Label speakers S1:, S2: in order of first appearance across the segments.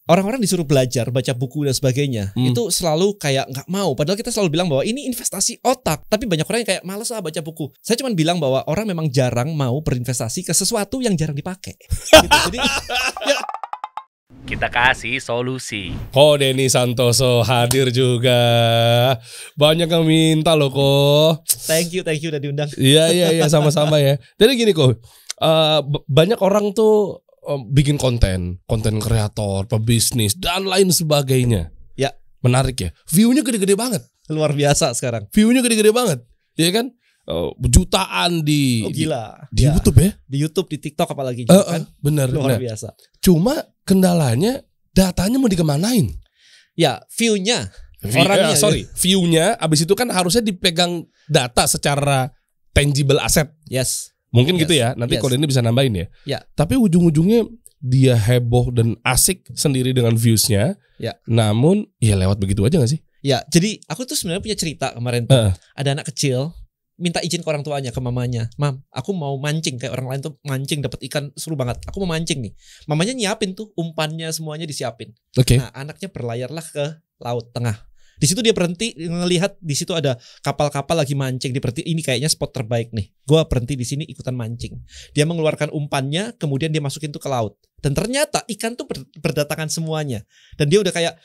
S1: orang-orang disuruh belajar, baca buku dan sebagainya, itu selalu kayak nggak mau. Padahal kita selalu bilang bahwa ini investasi otak. Tapi banyak orang yang kayak males lah baca buku. Saya cuma bilang bahwa orang memang jarang mau berinvestasi ke sesuatu yang jarang dipakai. Gitu. Jadi ya,
S2: kita kasih solusi.
S3: Denny Santoso hadir juga. Banyak yang minta loh kok.
S1: Thank you udah diundang.
S3: Iya sama-sama ya. Jadi gini kok, banyak orang tuh bikin konten kreator, pebisnis dan lain sebagainya.
S1: Ya,
S3: menarik ya. View-nya gede-gede banget.
S1: Luar biasa sekarang.
S3: View-nya gede-gede banget. Ya kan? Jutaan di
S1: gila.
S3: Di YouTube ya.
S1: Di YouTube, di TikTok apalagi juga kan.
S3: Benar.
S1: Luar biasa.
S3: Cuma kendalanya datanya mau dikemanain?
S1: Ya, view-nya. Orangnya.
S3: View-nya abis itu kan harusnya dipegang data secara tangible asset.
S1: Yes.
S3: Mungkin gitu ya. Nanti Ko Denny bisa nambahin ya.
S1: Ya.
S3: Tapi ujung-ujungnya dia heboh dan asik sendiri dengan views-nya.
S1: Ya.
S3: Namun ya lewat begitu aja gak sih?
S1: Ya, jadi aku tuh sebenarnya punya cerita kemarin tuh. Ada anak kecil minta izin ke orang tuanya, ke mamanya. Mam, aku mau mancing kayak orang lain tuh mancing dapat ikan seru banget. Aku mau mancing nih. Mamanya nyiapin tuh umpannya semuanya disiapin.
S3: Oke.
S1: Nah, anaknya berlayarlah ke laut tengah. Di situ dia berhenti ngelihat di situ ada kapal-kapal lagi mancing. Dia berhenti, ini kayaknya spot terbaik nih. Gua berhenti di sini ikutan mancing. Dia mengeluarkan umpannya, kemudian dia masukin tuh ke laut. Dan ternyata ikan tuh berdatangan semuanya. Dan dia udah kayak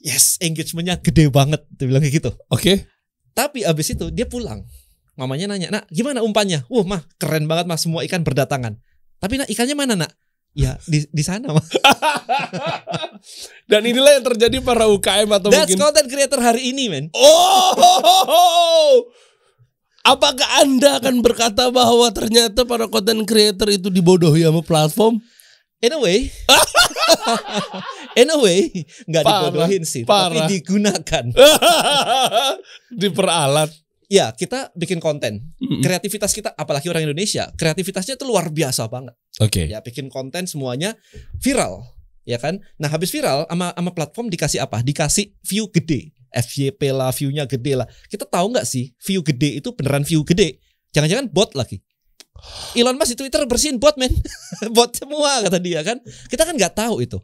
S1: yes, engagementnya gede banget. Dia bilang kayak gitu.
S3: Oke.
S1: Tapi abis itu dia pulang. Mamanya nanya, nak gimana umpannya? Mah keren banget mah, semua ikan berdatangan. Tapi nak ikannya mana nak? Ya di sana mah.
S3: Dan inilah yang terjadi para UKM atau
S1: That's
S3: mungkin
S1: content creator hari ini, men.
S3: Apakah Anda akan berkata bahwa ternyata para content creator itu dibodohi sama platform?
S1: In a way, nggak dibodohin sih, tapi digunakan.
S3: Diperalat.
S1: Ya, kita bikin konten. Kreativitas kita, apalagi orang Indonesia, kreativitasnya itu luar biasa banget.
S3: Oke.
S1: Ya, bikin konten semuanya viral, ya kan? Nah, habis viral sama platform dikasih apa? Dikasih view gede. FYP lah, view-nya gede lah. Kita tahu nggak sih, view gede itu beneran view gede? Jangan-jangan bot lagi. Elon Musk di Twitter bersihin bot, men. Bot semua kata dia kan. Kita kan nggak tahu itu.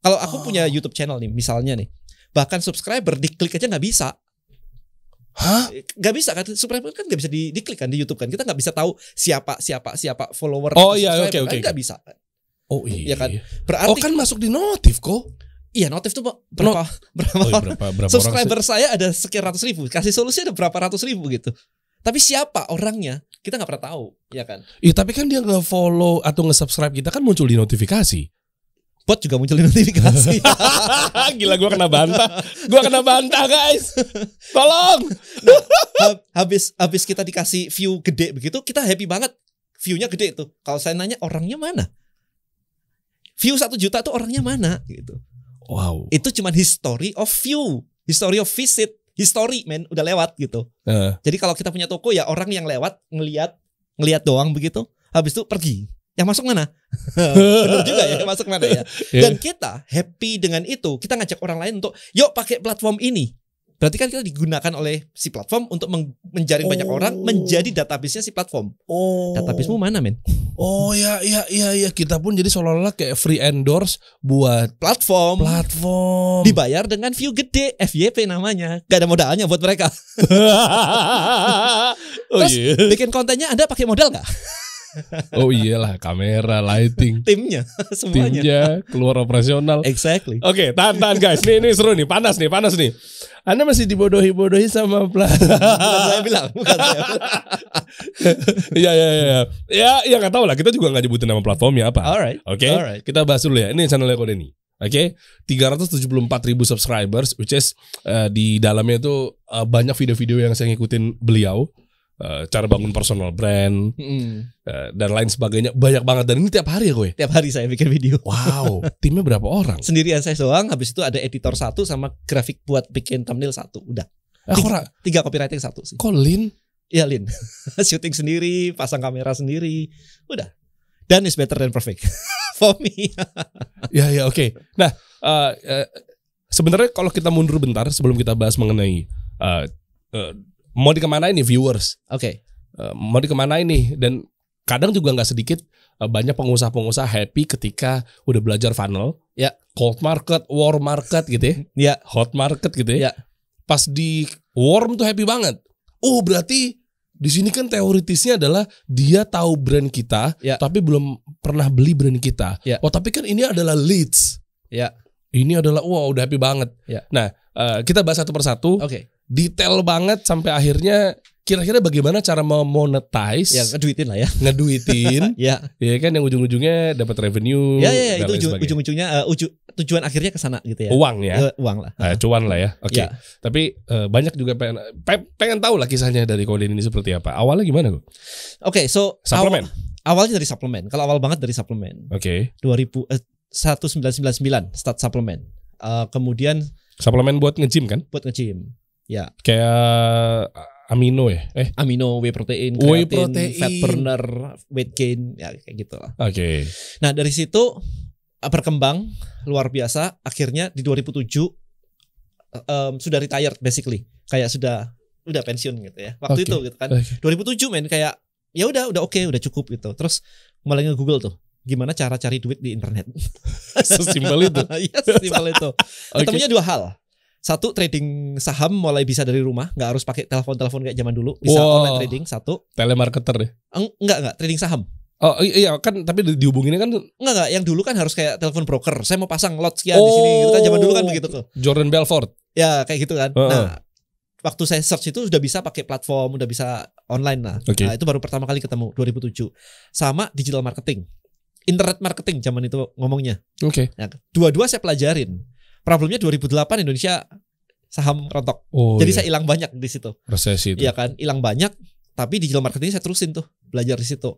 S1: Kalau aku punya YouTube channel nih, misalnya nih, bahkan subscriber diklik aja nggak bisa.
S3: Hah?
S1: Gak bisa kan, subscriber kan gak bisa diklik kan di YouTube kan. Kita gak bisa tahu siapa follower.
S3: Oh iya, oke.
S1: Gak bisa kan.
S3: Oh iya
S1: kan. Berarti
S3: kan masuk di notif kok.
S1: Iya, notif tuh berapa subscriber
S3: orang
S1: saya ada sekian ratus ribu. Kasih solusi ada berapa ratus ribu gitu. Tapi siapa orangnya kita gak pernah tahu, ya kan.
S3: Iya, tapi kan dia nge-follow atau nge-subscribe kita kan muncul di notifikasi.
S1: Bot juga muncul di notifikasi.
S3: Gila, gue kena bantah guys. Tolong.
S1: Nah, habis kita dikasih view gede begitu, kita happy banget. View-nya gede tuh. Kalau saya nanya orangnya mana? View 1 juta tuh orangnya mana gitu.
S3: Wow.
S1: Itu cuma history of view, history of visit, history men udah lewat gitu. Jadi kalau kita punya toko ya orang yang lewat ngelihat doang begitu, habis itu pergi. Yang masuk mana? Benar juga ya, masuk mana ya? Dan kita happy dengan itu. Kita ngajak orang lain untuk yuk pakai platform ini. Berarti kan kita digunakan oleh si platform untuk menjaring banyak orang menjadi database-nya si platform. Database-mu mana, men?
S3: Oh ya, kita pun jadi seolah-olah kayak free endorse buat
S1: platform. Dibayar dengan view gede, FYP namanya. Gak ada modalnya buat mereka. Terus bikin kontennya Anda pakai modal gak?
S3: Oh iyalah, kamera, lighting,
S1: timnya, semuanya
S3: keluar operasional.
S1: Exactly.
S3: Oke, tahan guys. Ini seru nih, panas nih. Anda masih dibodohi sama platform.
S1: Bukan saya bilang.
S3: Ya nggak tahu lah. Kita juga nggak nyebutin nama platformnya apa.
S1: Alright.
S3: Oke. Kita bahas dulu ya. Ini channelnya Ko Denny. Oke, 374.000 subscribers, which is di dalamnya itu banyak video-video yang saya ngikutin beliau. Cara bangun personal brand dan lain sebagainya, banyak banget. Dan ini tiap hari ya gue?
S1: Tiap hari saya bikin video.
S3: Wow. Timnya berapa orang?
S1: Sendirian saya doang. Habis itu ada editor 1 sama grafik buat bikin thumbnail 1. Udah 3 copywriting 1 sih.
S3: Kok Lin?
S1: Iya Lin. Syuting sendiri, pasang kamera sendiri. Udah. Dan is better than perfect for me.
S3: Ya oke. Nah sebenarnya kalau kita mundur bentar sebelum kita bahas mengenai mau dikemana ini viewers?
S1: Oke.
S3: Mau dikemana ini? Dan kadang juga nggak sedikit banyak pengusaha-pengusaha happy ketika udah belajar funnel,
S1: ya,
S3: cold market, warm market gitu ya,
S1: ya,
S3: hot market gitu ya. Pas di warm tuh happy banget. Oh berarti di sini kan teoritisnya adalah dia tahu brand kita, tapi belum pernah beli brand kita. Oh tapi kan ini adalah leads. Ini adalah udah happy banget. Nah kita bahas satu persatu. Detail banget sampai akhirnya kira-kira bagaimana cara memonetize?
S1: Ya ngeduitin lah ya.
S3: Ngeduitin. Ya kan yang ujung-ujungnya dapat revenue.
S1: Ya itu ujung-ujungnya tujuan akhirnya ke sana gitu ya.
S3: Uang ya.
S1: Uang lah.
S3: Cuan lah ya. Oke. Tapi banyak juga pengen tahu lah kisahnya dari Colin ini seperti apa. Awalnya gimana kok?
S1: So
S3: suplemen.
S1: Awalnya dari suplemen. Kalau awal banget dari suplemen. 1999 start suplemen. Kemudian
S3: suplemen buat nge-gym kan?
S1: Buat nge-gym. Ya.
S3: Kayak amino ya?
S1: Amino, whey protein, fat burner, weight gain, ya kayak gitu lah. Nah dari situ berkembang luar biasa. Akhirnya di 2007 sudah retired basically, kayak sudah pensiun gitu ya. Waktu itu gitu kan. 2007 men kayak ya udah oke, udah cukup gitu. Terus mulai nge-Google tuh gimana cara cari duit di internet.
S3: Sesimpel itu.
S1: Iya, sesimpel itu. Ketemunya dua hal. Satu, trading saham mulai bisa dari rumah, nggak harus pakai telepon kayak zaman dulu, bisa online trading. Satu,
S3: telemarketer deh.
S1: Enggak, trading saham.
S3: Oh iya kan, tapi dihubunginnya kan
S1: enggak, yang dulu kan harus kayak telepon broker. Saya mau pasang lot sekian di sini gitu kan, zaman dulu kan begitu tuh.
S3: Jordan Belfort.
S1: Ya, kayak gitu kan. Nah, waktu saya search itu udah bisa pakai platform, udah bisa online lah. Nah, itu baru pertama kali ketemu 2007. Sama digital marketing. Internet marketing zaman itu ngomongnya. Nah, dua-dua saya pelajarin. Problemnya 2008 Indonesia saham rontok. Jadi saya hilang banyak di situ.
S3: Resesi itu.
S1: Iya kan, hilang banyak. Tapi digital marketing saya terusin tuh, belajar di situ.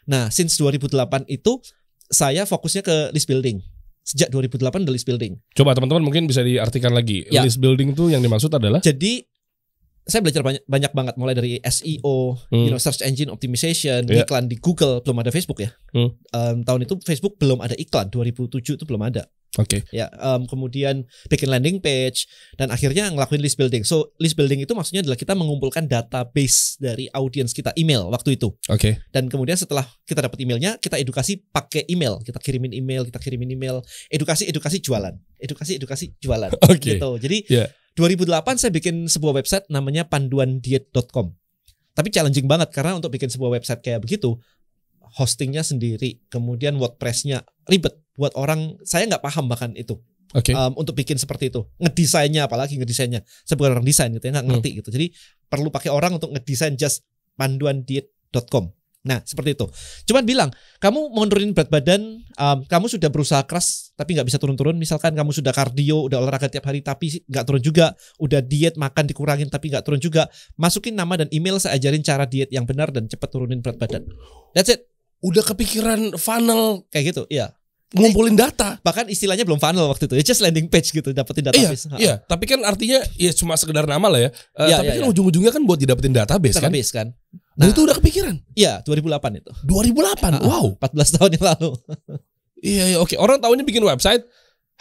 S1: Nah, since 2008 itu saya fokusnya ke list building. Sejak 2008 udah list building.
S3: Coba teman-teman mungkin bisa diartikan lagi. List building tuh yang dimaksud adalah?
S1: Jadi saya belajar banyak banget, mulai dari SEO, search engine optimization, iklan di Google. Belum ada Facebook ya. Tahun itu Facebook belum ada iklan, 2007 itu belum ada. Ya, kemudian bikin landing page dan akhirnya ngelakuin list building. So list building itu maksudnya adalah kita mengumpulkan database dari audiens kita, email waktu itu. Dan kemudian setelah kita dapat emailnya, kita edukasi pakai email. Kita kirimin email, edukasi jualan, edukasi jualan. Gitu. Jadi 2008 saya bikin sebuah website namanya panduandiet.com. Tapi challenging banget karena untuk bikin sebuah website kayak begitu, hostingnya sendiri, kemudian WordPress-nya ribet buat orang, saya nggak paham bahkan itu. Untuk bikin seperti itu, ngedesainnya saya bukan orang desain gitu ya, nggak ngerti gitu. Jadi perlu pakai orang untuk ngedesain just panduandiet.com. Nah seperti itu. Cuman bilang, kamu mau nurunin berat badan, kamu sudah berusaha keras tapi nggak bisa turun-turun. Misalkan kamu sudah kardio, udah olahraga tiap hari tapi nggak turun juga, udah diet makan dikurangin tapi nggak turun juga, masukin nama dan email, saya ajarin cara diet yang benar dan cepat turunin berat badan. That's it.
S3: Udah kepikiran funnel
S1: kayak gitu, iya.
S3: Ngumpulin data.
S1: Bahkan istilahnya belum funnel waktu itu, just landing page gitu, dapetin database.
S3: Iya, tapi kan artinya ya cuma sekedar nama lah ya. Tapi kan ujung-ujungnya kan buat didapetin database kan.
S1: Nah,
S3: itu udah kepikiran.
S1: Iya, 2008 itu.
S3: 2008. Wow,
S1: 14 tahun yang lalu.
S3: Iya, oke. Orang tahunya bikin website,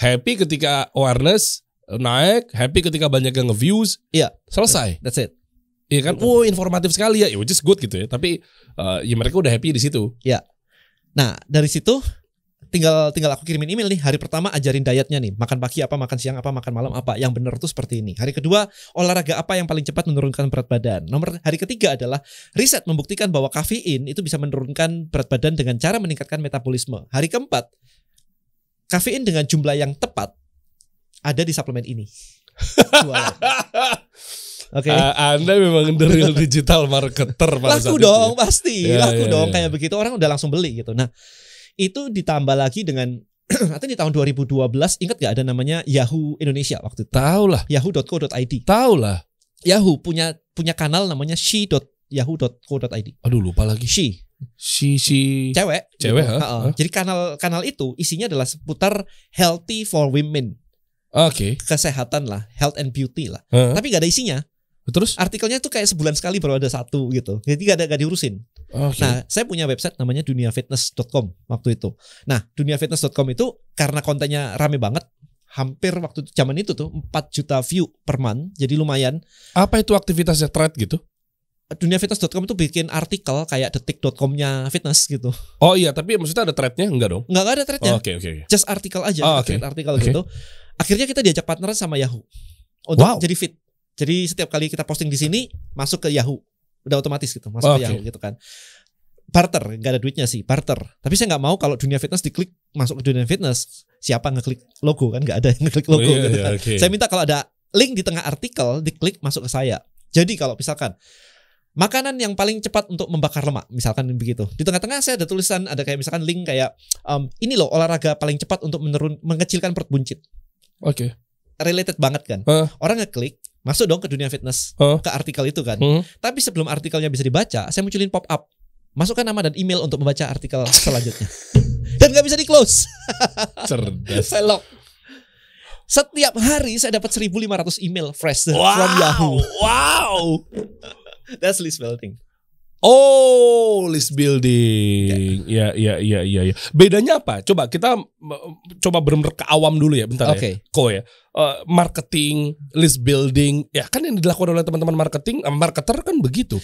S3: happy ketika awareness naik, happy ketika banyak yang nge-views.
S1: Iya,
S3: selesai.
S1: That's it.
S3: Iya kan, informatif sekali ya, which is good gitu ya. Tapi ya mereka udah happy di situ.
S1: Ya. Nah dari situ tinggal aku kirimin email nih. Hari pertama ajarin dietnya nih, makan pagi apa, makan siang apa, makan malam apa. Yang benar tuh seperti ini. Hari kedua, olahraga apa yang paling cepat menurunkan berat badan. Hari ketiga adalah riset membuktikan bahwa kafein itu bisa menurunkan berat badan dengan cara meningkatkan metabolisme. Hari keempat, kafein dengan jumlah yang tepat ada di suplemen ini.
S3: Anda memang real digital marketer.
S1: Laku dong, pasti. Laku dong, kayak begitu orang udah langsung beli gitu. Nah, itu ditambah lagi dengan nanti di tahun 2012, ingat gak ada namanya Yahoo Indonesia waktu itu?
S3: Tahu lah.
S1: Yahoo.co.id.
S3: Tahu lah.
S1: Yahoo punya kanal namanya she.yahoo.co.id.
S3: Aduh lupa lagi.
S1: She
S3: cewek.
S1: Gitu. Jadi kanal itu isinya adalah seputar healthy for women. Kesehatan lah, health and beauty lah. Tapi gak ada isinya.
S3: Terus
S1: artikelnya tuh kayak sebulan sekali baru ada satu gitu. Jadi gak diurusin. Nah, saya punya website namanya duniafitness.com waktu itu. Nah, duniafitness.com itu karena kontennya rame banget, hampir waktu zaman itu tuh 4 juta view per month. Jadi lumayan.
S3: Apa itu aktivitasnya thread gitu?
S1: duniafitness.com itu bikin artikel kayak detik.com-nya fitness gitu.
S3: Oh iya, tapi maksudnya ada thread-nya enggak dong?
S1: Enggak ada thread-nya.
S3: Oke.
S1: Just artikel aja, artikel gitu. Akhirnya kita diajak partner sama Yahoo untuk jadi fit. Jadi setiap kali kita posting di sini masuk ke Yahoo, udah otomatis gitu masuk ke Yahoo gitu kan. Barter, nggak ada duitnya sih, barter. Tapi saya nggak mau kalau dunia fitness diklik masuk ke dunia fitness, siapa ngeklik logo kan, nggak ada yang ngeklik logo gitu kan. Saya minta kalau ada link di tengah artikel diklik masuk ke saya. Jadi kalau misalkan makanan yang paling cepat untuk membakar lemak, misalkan begitu. Di tengah-tengah saya ada tulisan, ada kayak misalkan link kayak ini loh olahraga paling cepat untuk mengecilkan perut buncit.
S3: Oke.
S1: Related banget kan. Orang ngeklik masuk dong ke dunia fitness, ke artikel itu kan. Tapi sebelum artikelnya bisa dibaca, saya munculin pop up. Masukkan nama dan email untuk membaca artikel selanjutnya. Dan gak bisa di close.
S3: Cerdas.
S1: Saya lock. Setiap hari saya dapat 1.500 email fresh from Yahoo.
S3: Wow.
S1: That's list building.
S3: Oh, list building. Iya. Bedanya apa? Coba kita benar-benar ke awam dulu ya, bentar ya. Ya. Marketing, list building, ya kan yang dilakukan oleh teman-teman marketing, marketer kan begitu.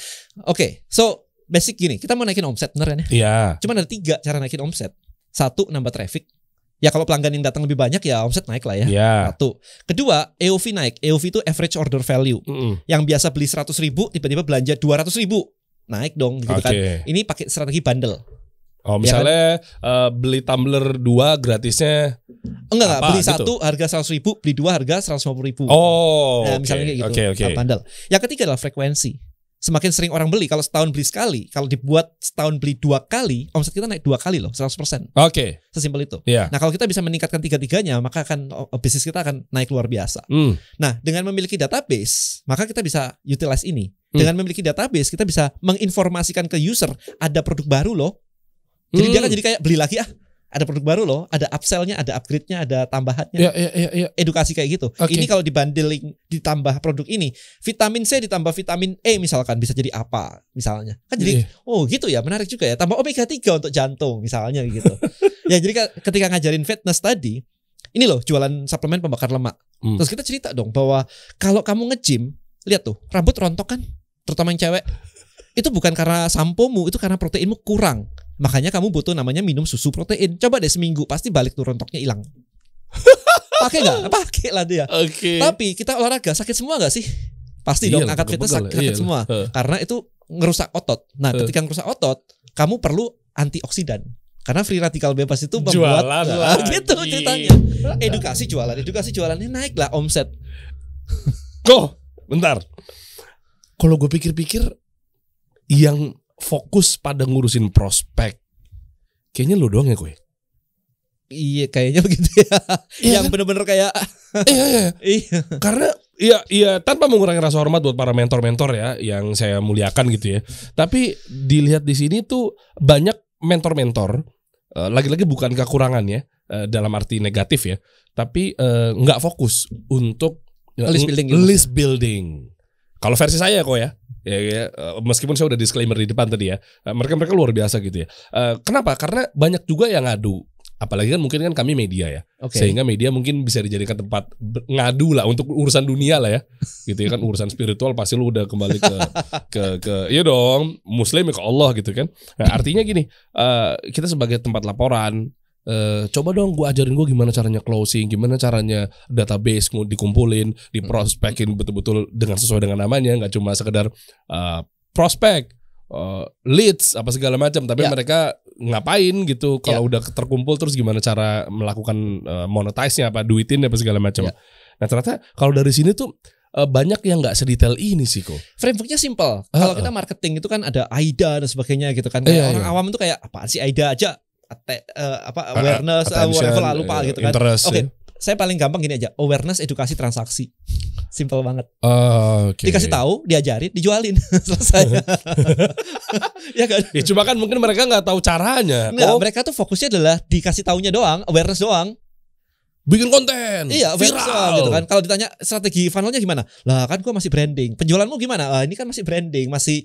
S1: So basic gini, kita mau naikin omset bener kan ya?
S3: Iya.
S1: Cuman ada 3 cara naikin omset. 1, nambah traffic. Ya kalau pelanggan yang datang lebih banyak ya omset naik lah ya.
S3: Yeah.
S1: 1. Kedua, AOV naik. AOV itu average order value. Yang biasa beli 100.000 tiba-tiba belanja 200.000. Naik dong gitu kan. Ini pakai strategi bundle.
S3: Oh misalnya ya kan? Beli tumbler 2 gratisnya
S1: enggak beli gitu? 1 harga 100.000, beli 2 harga 150.000.
S3: Oh,
S1: nah, misalnya kayak gitu. Bundle. Yang ketiga adalah frekuensi. Semakin sering orang beli, kalau setahun beli sekali, kalau dibuat setahun beli 2 kali, omset kita naik 2 kali loh, 100%. Sesimpel itu. Nah kalau kita bisa meningkatkan 3-tiganya, maka akan bisnis kita akan naik luar biasa. Nah dengan memiliki database, maka kita bisa utilize ini. Dengan memiliki database, kita bisa menginformasikan ke user ada produk baru loh. Jadi dia kan jadi kayak beli lagi ada produk baru loh, ada upsell-nya, ada upgrade-nya, ada tambahannya.
S3: Ya.
S1: Edukasi kayak gitu. Ini kalau dibundling ditambah produk ini, vitamin C ditambah vitamin E misalkan bisa jadi apa misalnya. Kan jadi gitu ya, menarik juga ya. Tambah omega 3 untuk jantung misalnya gitu. Ya jadi ketika ngajarin fitness tadi, ini loh jualan suplemen pembakar lemak. Terus kita cerita dong bahwa kalau kamu nge-gym, lihat tuh, rambut rontok kan, terutama yang cewek. Itu bukan karena sampomu, itu karena proteinmu kurang. Makanya kamu butuh namanya minum susu protein. Coba deh seminggu, pasti balik tuh rontoknya hilang. Pakai nggak? Pakai lah dia. Tapi kita olahraga sakit semua nggak sih? Pasti dong, angkat fitness sakit semua. Karena itu ngerusak otot. Nah, ketika ngerusak otot, kamu perlu antioksidan. Karena free radikal bebas itu membuat gitu ceritanya. Edukasi jualannya naik lah omset.
S3: Bentar. Kalau gue pikir-pikir, yang fokus pada ngurusin prospek, kayaknya lo doang ya gue.
S1: Iya kayaknya begitu ya. Yang kan? Bener-bener kayak
S3: iya. Karena iya tanpa mengurangi rasa hormat buat para mentor-mentor ya yang saya muliakan gitu ya. Tapi dilihat di sini tuh banyak mentor-mentor, lagi-lagi bukan kekurangan ya, dalam arti negatif ya, tapi nggak fokus untuk list building. Kalau versi saya kok ya. Ya, meskipun saya udah disclaimer di depan tadi ya, mereka luar biasa gitu ya. Kenapa? Karena banyak juga yang ngadu. Apalagi kan mungkin kan kami media ya, sehingga media mungkin bisa dijadikan tempat ngadu lah untuk urusan dunia lah ya, gitu ya kan. Urusan spiritual pasti lu udah kembali ke ya dong, Muslim ya ke Allah gitu kan. Nah, artinya gini, kita sebagai tempat laporan, coba dong gue ajarin gue gimana caranya closing, gimana caranya database dikumpulin, diprospekin betul-betul dengan sesuai dengan namanya, nggak cuma sekedar prospek, leads apa segala macam, tapi mereka ngapain gitu kalau udah terkumpul, terus gimana cara melakukan monetize-nya, apa duitin apa segala macam. Nah ternyata kalau dari sini tuh banyak yang nggak sedetail ini sih kok.
S1: Frameworknya simple. Kalau kita marketing itu kan ada AIDA dan sebagainya gitu kan. Orang awam itu kayak apaan sih AIDA aja. Awareness, whatever lupa gitu kan. Saya paling gampang gini aja, awareness, edukasi, transaksi. Simple banget. Dikasih tahu, diajarin, dijualin, selesai. Ya kan?
S3: Ya cuma kan mungkin mereka nggak tahu caranya.
S1: Mereka tuh fokusnya adalah dikasih taunya doang, awareness doang.
S3: bikin konten,
S1: Iya,
S3: viral
S1: gitu kan. Kalau ditanya strategi funnelnya gimana? Lah kan gue masih branding. Penjualanmu gimana? Ini kan masih branding, masih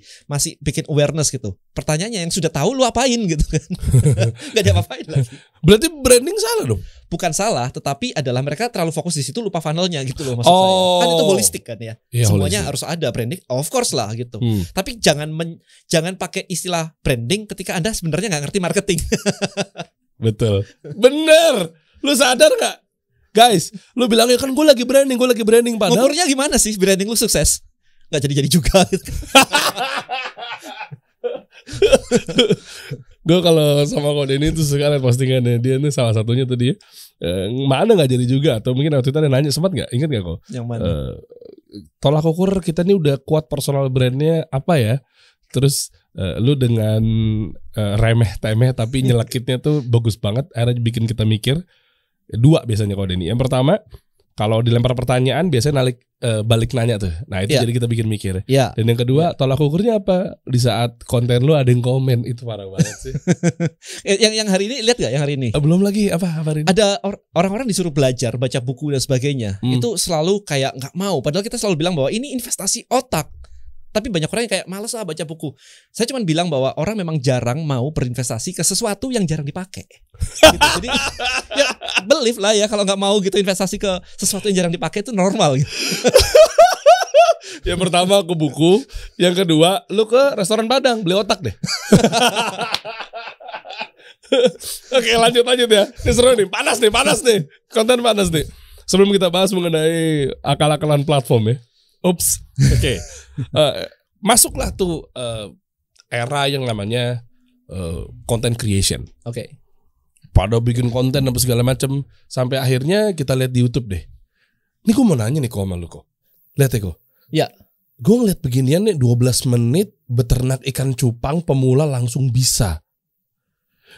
S1: bikin awareness gitu. Pertanyaannya yang sudah tahu lu apain gitu kan? Gak ada apa-apain lagi.
S3: Berarti branding salah dong?
S1: Bukan salah, tetapi adalah mereka terlalu fokus di situ lupa funnelnya gitu loh maksud saya. Kan itu holistik kan ya. Semuanya holistic. Harus ada branding, of course lah gitu. Tapi jangan pakai istilah branding ketika Anda sebenarnya nggak ngerti marketing. Betul.
S3: Bener. Lu sadar nggak? Guys, lu bilang ya kan gue lagi branding padahal.
S1: Ukurnya gimana sih branding lu sukses? Nggak jadi juga.
S3: Gue kalau sama Kode ini tuh suka liat postingannya dia nih, salah satunya tuh dia mana nggak jadi juga, atau mungkin waktu itu ada nanya, sempat nggak, ingat nggak kok?
S1: Yang mana?
S3: Tolak ukur kita nih udah kuat personal brandnya apa ya? Terus lu dengan remeh-temeh tapi nyelekitnya tuh bagus banget, akhirnya bikin kita mikir. Dua biasanya Kode ini. Yang pertama, kalau dilempar pertanyaan biasanya balik nanya tuh. Nah itu jadi kita bikin mikir. Dan yang kedua, tolak ukurnya apa? Di saat konten lu ada yang komen, itu parah banget sih.
S1: yang hari ini lihat gak? Yang hari ini?
S3: Belum lagi apa hari ini?
S1: Ada orang-orang disuruh belajar baca buku dan sebagainya. Itu selalu kayak nggak mau. Padahal kita selalu bilang bahwa ini investasi otak. Tapi banyak orang yang kayak males baca buku. Saya cuma bilang bahwa orang memang jarang mau berinvestasi ke sesuatu yang jarang dipakai. Gitu. Jadi ya believe lah ya, kalau nggak mau gitu investasi ke sesuatu yang jarang dipakai itu normal. Gitu.
S3: Yang pertama ke buku, yang kedua lu ke restoran Padang beli otak deh. Oke, lanjut ya. Ini seru nih, panas nih, konten panas nih. Sebelum kita bahas mengenai akal-akalan platform ya. Ups, oke. Masuklah tuh era yang namanya content creation.
S1: Oke.
S3: Pada bikin konten apa segala macam, sampai akhirnya kita lihat di YouTube deh. Ini gue mau nanya nih kok sama lu kok. Lihat ya kok.
S1: Ya.
S3: Gue ngeliat beginian nih 12 menit beternak ikan cupang pemula langsung bisa.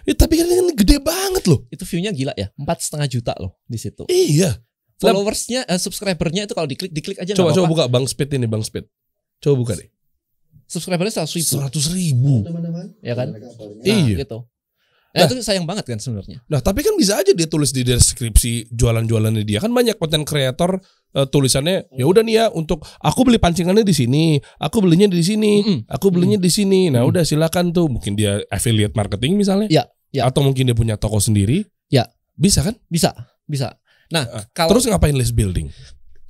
S3: Tapi kan ini gede banget loh.
S1: Itu view-nya gila ya, 4,5 juta loh di situ.
S3: Iya.
S1: Followersnya, subscribernya itu kalau diklik aja.
S3: Coba buka Bang Speed ini, Bang Speed. Coba buka deh.
S1: Subscribernya 100.000.
S3: Teman-teman.
S1: Ya kan?
S3: Iya.
S1: Gitu. Nah, itu sayang banget kan sebenarnya.
S3: Nah, tapi kan bisa aja dia tulis di deskripsi jualan-jualannya dia. Kan banyak konten kreator tulisannya, ya udah nih ya, untuk aku beli pancingannya di sini, aku belinya di sini, aku belinya di sini. Nah, udah silakan tuh. Mungkin dia affiliate marketing misalnya.
S1: Ya.
S3: Atau mungkin dia punya toko sendiri.
S1: Ya.
S3: Bisa kan?
S1: Bisa. Nah,
S3: terus ngapain list building?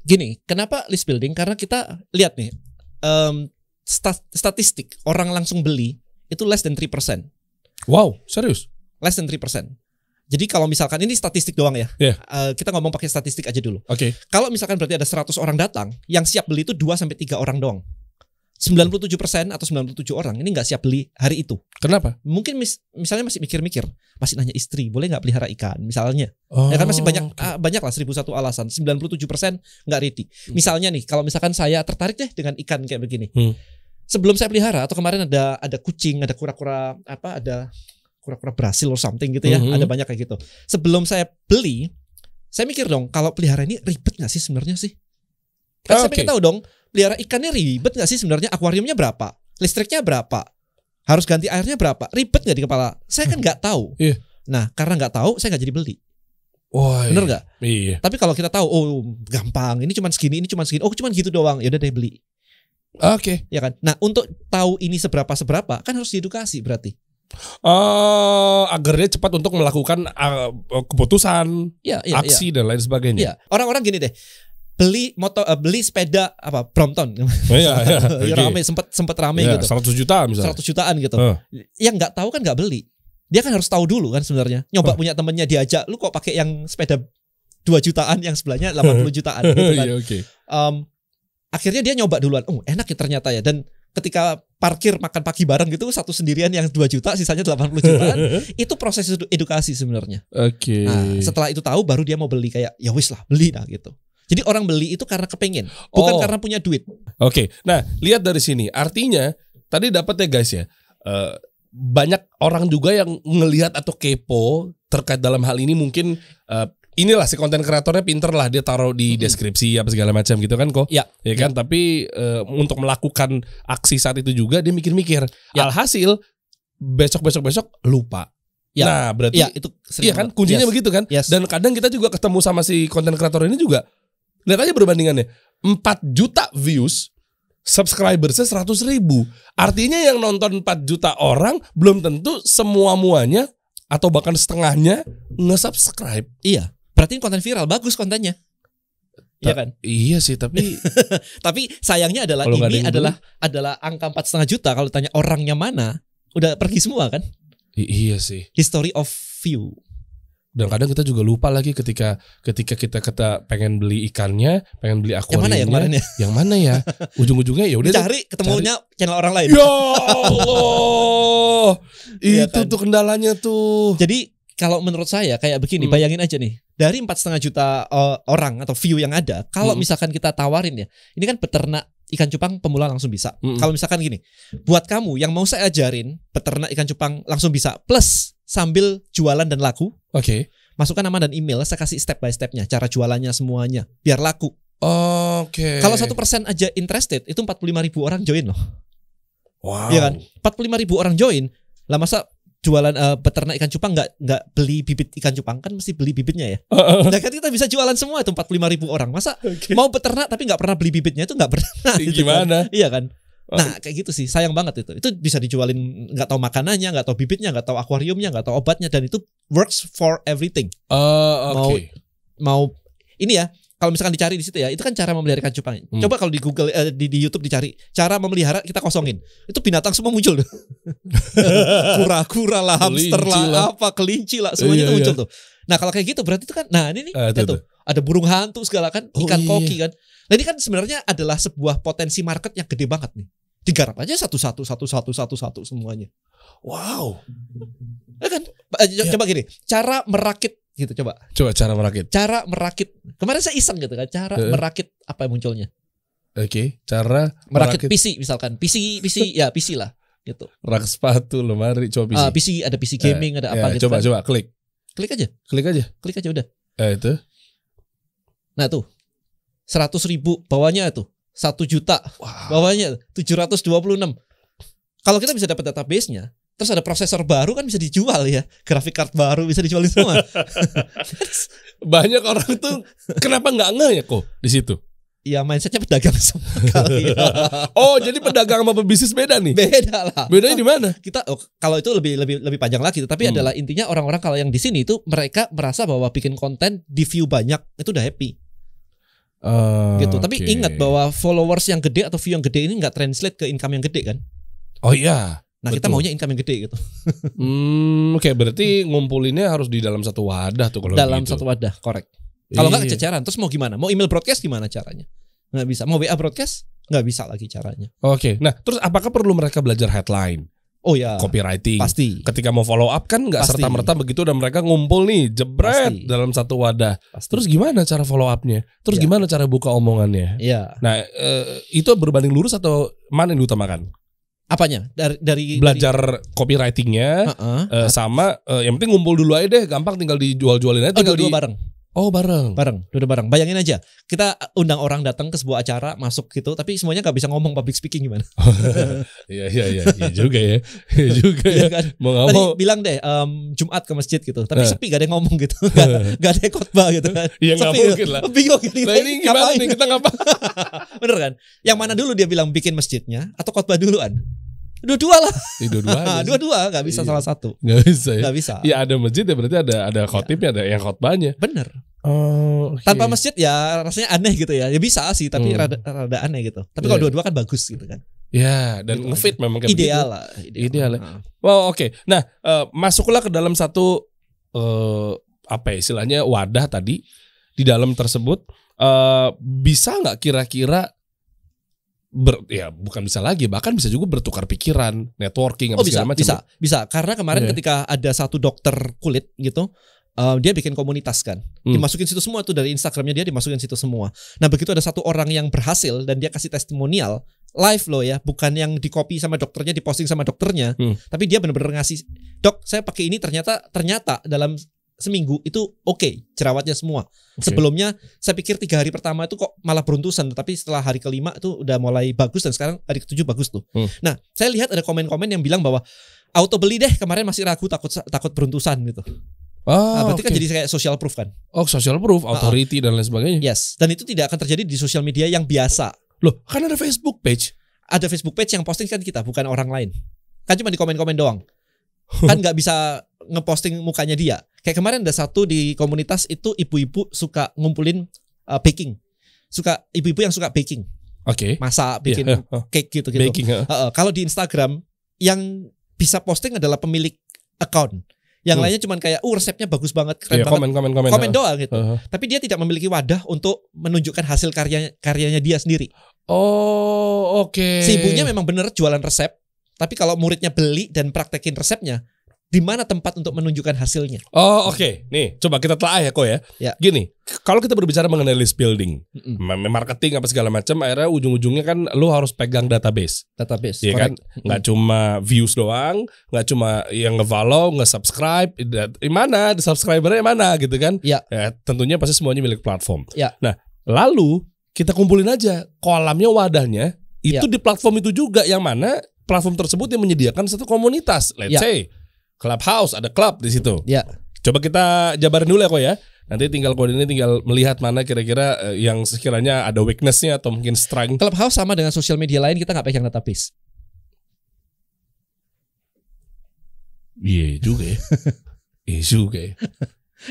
S1: Gini, kenapa list building? Karena kita lihat nih, statistik orang langsung beli itu less than 3%.
S3: Wow, serius?
S1: Less than 3%. Jadi kalau misalkan ini statistik doang ya, kita ngomong pakai statistik aja dulu.
S3: Oke.
S1: Kalau misalkan berarti ada 100 orang datang, yang siap beli itu 2-3 orang doang. 97% atau 97 orang ini nggak siap beli hari itu.
S3: Kenapa?
S1: Mungkin misalnya masih mikir-mikir, masih nanya istri, boleh nggak pelihara ikan misalnya. Ya kan masih banyak lah 1.001 alasan. 97% nggak ready. Misalnya nih, kalau misalkan saya tertarik deh dengan ikan kayak begini. Sebelum saya pelihara atau kemarin ada kucing, ada kura-kura Brasil or something gitu ya. Ada banyak kayak gitu. Sebelum saya beli, saya mikir dong, kalau pelihara ini ribet nggak sih sebenarnya sih? Kan saya pengen tahu dong, pelihara ikannya ribet gak sih sebenarnya? Akuariumnya berapa? Listriknya berapa? Harus ganti airnya berapa? Ribet gak di kepala? Saya kan gak tahu. Nah, karena gak tahu, saya gak jadi beli. Bener gak?
S3: Iya.
S1: Tapi kalau kita tahu, oh gampang, ini cuma segini, oh cuma gitu doang, ya udah deh beli.
S3: Oke.
S1: Ya kan? Nah, untuk tahu ini seberapa kan harus diedukasi berarti.
S3: Agar dia cepat untuk melakukan keputusan, aksi dan lain sebagainya.
S1: Iya. Orang-orang gini deh. Beli sepeda Brompton. Rame, sempat rame gitu.
S3: 100 juta misalnya.
S1: 100 jutaan gitu. Yang nggak tahu kan nggak beli. Dia kan harus tahu dulu kan sebenarnya. Nyoba punya temennya, diajak, lu kok pakai yang sepeda 2 jutaan, yang sebelahnya 80 jutaan gitu kan. Akhirnya dia nyoba duluan. Oh, enak ya ternyata ya. Dan ketika parkir makan pagi bareng gitu, satu sendirian yang 2 juta, sisanya 80 jutaan. Itu proses edukasi sebenarnya. Nah, setelah itu tahu baru dia mau beli, kayak ya wis lah beli gitu. Jadi orang beli itu karena kepengen, bukan karena punya duit.
S3: Oke. Nah, lihat dari sini. Artinya tadi dapat ya guys ya. Banyak orang juga yang ngelihat atau kepo terkait dalam hal ini. Mungkin inilah si konten kreatornya pinter lah, dia taruh di deskripsi apa segala macam gitu kan kok. Ya kan. Tapi untuk melakukan aksi saat itu juga dia mikir-mikir. Alhasil besok lupa.
S1: Ya.
S3: Nah, berarti
S1: Iya, itu sering
S3: iya kan
S1: banget.
S3: kuncinya
S1: Yes.
S3: begitu kan?
S1: Yes.
S3: Dan kadang kita juga ketemu sama si konten kreator ini juga. Lihat aja perbandingannya. 4 juta views, subscribersnya 100.000. Artinya yang nonton 4 juta orang belum tentu semua-muanya atau bahkan setengahnya nge-subscribe.
S1: Iya. Berarti konten viral, bagus kontennya. Iya kan?
S3: Iya sih, tapi
S1: Tapi sayangnya adalah
S3: Kalau nggak ada
S1: ini
S3: yang
S1: adalah angka 4,5 juta. Kalau tanya orangnya mana, udah pergi semua kan?
S3: iya sih.
S1: History of view.
S3: Dan kadang kita juga lupa lagi ketika kita pengen beli ikannya, pengen beli
S1: Yang mana ya
S3: akuariumnya.
S1: kemarin ya?
S3: Yang mana ya? Ujung-ujungnya ya udah deh.
S1: Dicari ketemunya channel orang lain.
S3: Ya Allah.
S1: Iya
S3: Itu
S1: kan?
S3: tuh kendalanya tuh.
S1: Jadi kalau menurut saya kayak begini, bayangin aja nih. Dari 4,5 juta orang atau view yang ada, kalau misalkan kita tawarin ya, ini kan peternak ikan cupang pemula langsung bisa. Kalau misalkan gini, buat kamu yang mau saya ajarin peternak ikan cupang langsung bisa, plus sambil jualan dan laku,
S3: Oke.
S1: masukkan nama dan email, saya kasih step by stepnya, cara jualannya semuanya, biar laku.
S3: Oke.
S1: Kalau 1% aja interested, itu 45.000 orang join loh.
S3: Wow.
S1: Iya kan? 45.000 orang join, lah masa jualan peternak ikan cupang nggak beli bibit ikan cupang, kan mesti beli bibitnya ya. Nah kan kita bisa jualan semua itu 45.000 orang. Masa mau peternak tapi nggak pernah beli bibitnya, itu nggak pernah. Gitu
S3: Gimana?
S1: kan? Iya kan. Nah kayak gitu sih, sayang banget itu. Itu bisa dijualin, nggak tahu makanannya, nggak tahu bibitnya, nggak tahu akuariumnya, nggak tahu obatnya, dan itu works for everything.
S3: Oke.
S1: Mau ini ya. Kalau misalkan dicari di situ ya, itu kan cara memelihara ikan cupang. Coba kalau di Google di YouTube dicari cara memelihara, kita kosongin. Itu binatang semua muncul tuh. Kura-kura lah, hamster lah, apa kelinci lah, semuanya itu muncul tuh. Nah, kalau kayak gitu berarti itu kan, nah ini nih, tuh, ada burung hantu segala kan, ikan koki kan. Nah, ini kan sebenarnya adalah sebuah potensi market yang gede banget nih. Digarap aja satu-satu semuanya.
S3: Wow.
S1: Ya kan? Coba gini, cara merakit gitu, coba
S3: cara merakit.
S1: Cara merakit. Kemarin saya iseng gitu kan, cara merakit apa yang munculnya?
S3: Oke, cara
S1: merakit PC misalkan. PC ya PC lah gitu.
S3: Rak sepatu, lemari, coba PC.
S1: PC ada PC gaming, ada apa gitu.
S3: Coba klik.
S1: Klik aja udah.
S3: Itu.
S1: Nah tuh 100.000 bawahnya tuh 1 juta.
S3: Wow.
S1: Bawahnya 726. Kalau kita bisa dapat database-nya, terus ada prosesor baru kan bisa dijual ya, graphic card baru bisa dijual semua.
S3: Banyak orang tuh kenapa nggak nge ya kok di situ?
S1: Ya mindsetnya pedagang sama kali.
S3: Oh jadi pedagang sama pebisnis beda nih?
S1: Beda lah.
S3: Bedanya di mana?
S1: Kita kalau itu lebih panjang lagi, tapi adalah intinya orang-orang kalau yang di sini itu mereka merasa bahwa bikin konten di view banyak itu udah happy. Gitu. Tapi ingat bahwa followers yang gede atau view yang gede ini nggak translate ke income yang gede kan?
S3: Oh iya.
S1: Nah kita maunya income yang gede gitu.
S3: Oke, berarti ngumpulinnya harus di dalam satu wadah tuh kalau
S1: dalam
S3: gitu.
S1: satu wadah, correct. Kalau nggak kececeran, terus mau gimana? Mau email broadcast gimana caranya? Nggak bisa. Mau WA broadcast nggak bisa lagi caranya.
S3: Oke. Nah terus apakah perlu mereka belajar headline?
S1: Oh ya.
S3: Copywriting.
S1: Pasti.
S3: Ketika mau follow up kan nggak
S1: Pasti.
S3: serta-merta begitu dan mereka ngumpul nih jebret
S1: Pasti.
S3: dalam satu wadah.
S1: Pasti.
S3: Terus gimana cara follow upnya? Terus gimana cara buka omongannya?
S1: Iya.
S3: Nah itu berbanding lurus atau mana yang diutamakan?
S1: Apanya? Dari
S3: Belajar copywritingnya sama yang penting ngumpul dulu aja deh, gampang tinggal dijual-jualin aja. Tinggal
S1: dua bareng.
S3: Oh bareng.
S1: Dua bareng. Bayangin aja, kita undang orang datang ke sebuah acara, masuk gitu, tapi semuanya nggak bisa ngomong public speaking gimana?
S3: Iya juga ya. Iya juga ya.
S1: Kan?
S3: Mau nggak
S1: Tadi
S3: mau.
S1: bilang deh Jumat ke masjid gitu, tapi sepi, gak ada yang ngomong gitu, gak ada yang khotbah gitu kan?
S3: Iya nggak
S1: Sepi,
S3: mungkin lah.
S1: Bingung gitu.
S3: Nah ini gimana nih kita ngapain?
S1: Bener kan? Yang mana dulu dia bilang bikin masjidnya atau khotbah duluan? Dua-dua lah. Dua-dua nggak bisa salah satu.
S3: Nggak bisa ya.
S1: Nggak bisa.
S3: Ya ada masjid ya berarti ada khotibnya, ada yang khotbahnya.
S1: Bener.
S3: Oh, okay.
S1: Tanpa masjid ya rasanya aneh gitu ya. Ya bisa sih, tapi rada aneh gitu. Tapi kalau dua-dua kan bagus gitu kan.
S3: Ya, dan ngefit memang kayak
S1: ideal lah.
S3: Ideal. Wow, oke. Nah, masuklah ke dalam satu apa ya istilahnya wadah tadi. Di dalam tersebut bisa nggak kira-kira bukan bisa lagi, bahkan bisa juga bertukar pikiran, networking apa segala macam.
S1: Bisa. Karena kemarin ketika ada satu dokter kulit gitu, dia bikin komunitas kan, dimasukin situ semua tuh, dari Instagramnya dia dimasukin situ semua. Nah begitu ada satu orang yang berhasil dan dia kasih testimonial live loh ya, bukan yang di copy sama dokternya, diposting sama dokternya, tapi dia benar-benar ngasih, dok saya pakai ini ternyata dalam seminggu itu oke, jerawatnya semua. Sebelumnya saya pikir 3 hari pertama itu kok malah beruntusan, tapi setelah hari ke-5 itu udah mulai bagus dan sekarang hari ke-7 bagus tuh. Nah saya lihat ada komen-komen yang bilang bahwa auto beli deh, kemarin masih ragu takut beruntusan gitu. Berarti kan jadi kayak social proof kan.
S3: Social proof, authority dan lain sebagainya.
S1: Yes, dan itu tidak akan terjadi di sosial media yang biasa.
S3: Loh, kan ada Facebook page.
S1: Ada Facebook page yang posting kan kita, bukan orang lain. Kan cuma di komen-komen doang. Kan nggak bisa ngeposting mukanya dia. Kayak kemarin ada satu di komunitas itu ibu-ibu suka ngumpulin baking. Ibu-ibu yang suka baking.
S3: Oke.
S1: Masak, bikin cake gitu-gitu.
S3: Baking.
S1: Kalau di Instagram yang bisa posting adalah pemilik account. Yang lainnya cuman kayak resepnya bagus banget, keren banget. Komen doang gitu. Tapi dia tidak memiliki wadah untuk menunjukkan hasil karyanya dia sendiri.
S3: Oke.
S1: Si ibunya memang bener jualan resep, tapi kalau muridnya beli dan praktekin resepnya, di mana tempat untuk menunjukkan hasilnya?
S3: Oke. Nih, coba kita telah ya kok ya. Gini, kalau kita berbicara mengenai list building, marketing apa segala macam, akhirnya ujung-ujungnya kan lu harus pegang database.
S1: Ya
S3: kan? Nggak cuma views doang, nggak cuma yang nge-follow, nge-subscribe, mana subscribernya mana gitu kan?
S1: Ya,
S3: tentunya pasti semuanya milik platform.
S1: Ya.
S3: Nah, lalu kita kumpulin aja kolamnya, wadahnya itu di platform itu juga, yang mana platform tersebut yang menyediakan satu komunitas. Let's say Clubhouse, ada klub di situ.
S1: Ya.
S3: Coba kita jabarin dulu ya kok ya. Nanti tinggal kode ini tinggal melihat mana kira-kira yang sekiranya ada weakness-nya atau mungkin strength.
S1: Clubhouse sama dengan sosial media lain, kita nggak pegang database.
S3: Iya juga ya.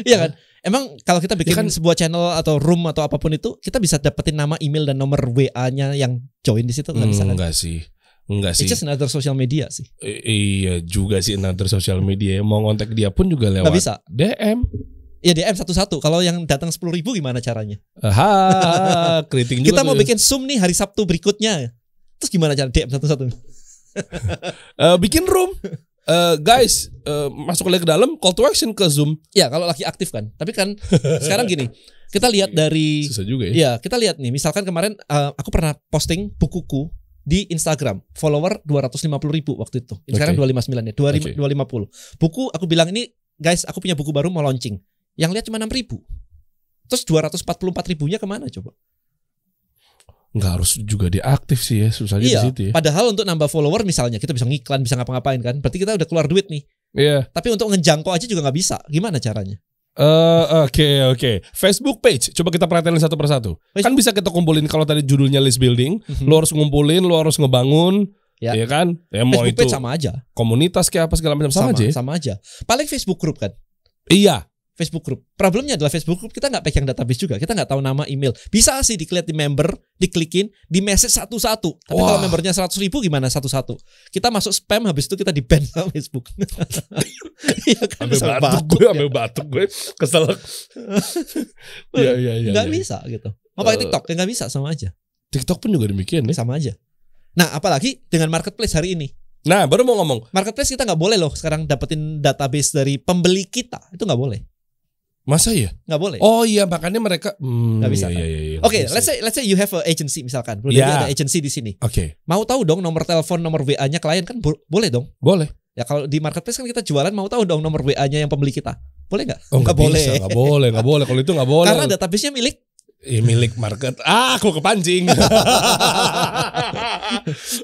S3: Iya
S1: kan? Emang kalau kita bikin sebuah channel atau room atau apapun itu, kita bisa dapetin nama, email dan nomor WA-nya yang join di situ? Nggak bisa kan?
S3: Enggak sih.
S1: It's just another social media sih.
S3: Iya juga sih, another social media. Mau ngontak dia pun juga lewat.
S1: Nggak bisa.
S3: DM.
S1: Ya DM satu-satu. Kalau yang datang 10.000 gimana caranya?
S3: Keriting juga.
S1: Kita mau bikin Zoom nih hari Sabtu berikutnya. Terus gimana cara DM satu-satu?
S3: Bikin room. Guys, masuk lagi ke dalam, call to action ke Zoom.
S1: Ya kalau lagi aktif kan. Tapi kan sekarang gini, kita lihat dari
S3: susah juga ya.
S1: Ya kita lihat nih, misalkan kemarin aku pernah posting bukuku di Instagram, follower 250.000 waktu itu. Sekarang 259 ya, 250. Buku aku bilang ini, guys, aku punya buku baru mau launching. Yang lihat cuma 6.000. Terus 244.000-nya kemana coba?
S3: Nggak harus juga diaktif sih ya, susahnya di situ ya.
S1: Padahal untuk nambah follower misalnya kita bisa ngiklan, bisa ngapa-ngapain kan. Berarti kita udah keluar duit nih.
S3: Iya.
S1: Tapi untuk ngejangkau aja juga nggak bisa. Gimana caranya?
S3: Oke. Facebook page, coba kita perhatiin satu persatu. Kan bisa kita kumpulin, kalau tadi judulnya list building, lo harus ngumpulin, lo harus ngebangun, ya kan? Ya, mau
S1: Facebook
S3: itu
S1: page sama aja.
S3: Komunitas kayak apa segala macam
S1: sama aja. Paling Facebook group kan?
S3: Iya.
S1: Facebook group. Problemnya adalah Facebook group kita nggak pegang database juga. Kita nggak tahu nama, email. Bisa sih diklik di member, diklikin, di message satu-satu. Tapi kalau membernya 100.000 gimana satu-satu? Kita masuk spam, habis itu kita di ban sama Facebook. Iya kan?
S3: Ambil batuk gue kesel. Iya.
S1: Nggak bisa gitu. Mau pakai TikTok? Nggak bisa, sama aja.
S3: TikTok pun juga demikian ya.
S1: Sama aja. Nah, apalagi dengan marketplace hari ini.
S3: Nah, baru mau ngomong.
S1: Marketplace kita nggak boleh loh sekarang dapetin database dari pembeli kita. Itu nggak boleh.
S3: Masa ya?
S1: Nggak boleh.
S3: Oh iya, makanya mereka
S1: nggak bisa.
S3: Iya.
S1: Oke, let's say you have a agency misalkan. Ada agency di sini.
S3: Oke.
S1: Mau tahu dong nomor telepon, nomor WA-nya klien kan boleh dong?
S3: Boleh.
S1: Ya kalau di marketplace kan kita jualan, mau tahu dong nomor WA-nya yang pembeli kita. Boleh nggak?
S3: Nggak boleh. Nggak boleh. Kalau itu nggak boleh.
S1: Karena database-nya
S3: milik market. Aku kepancing.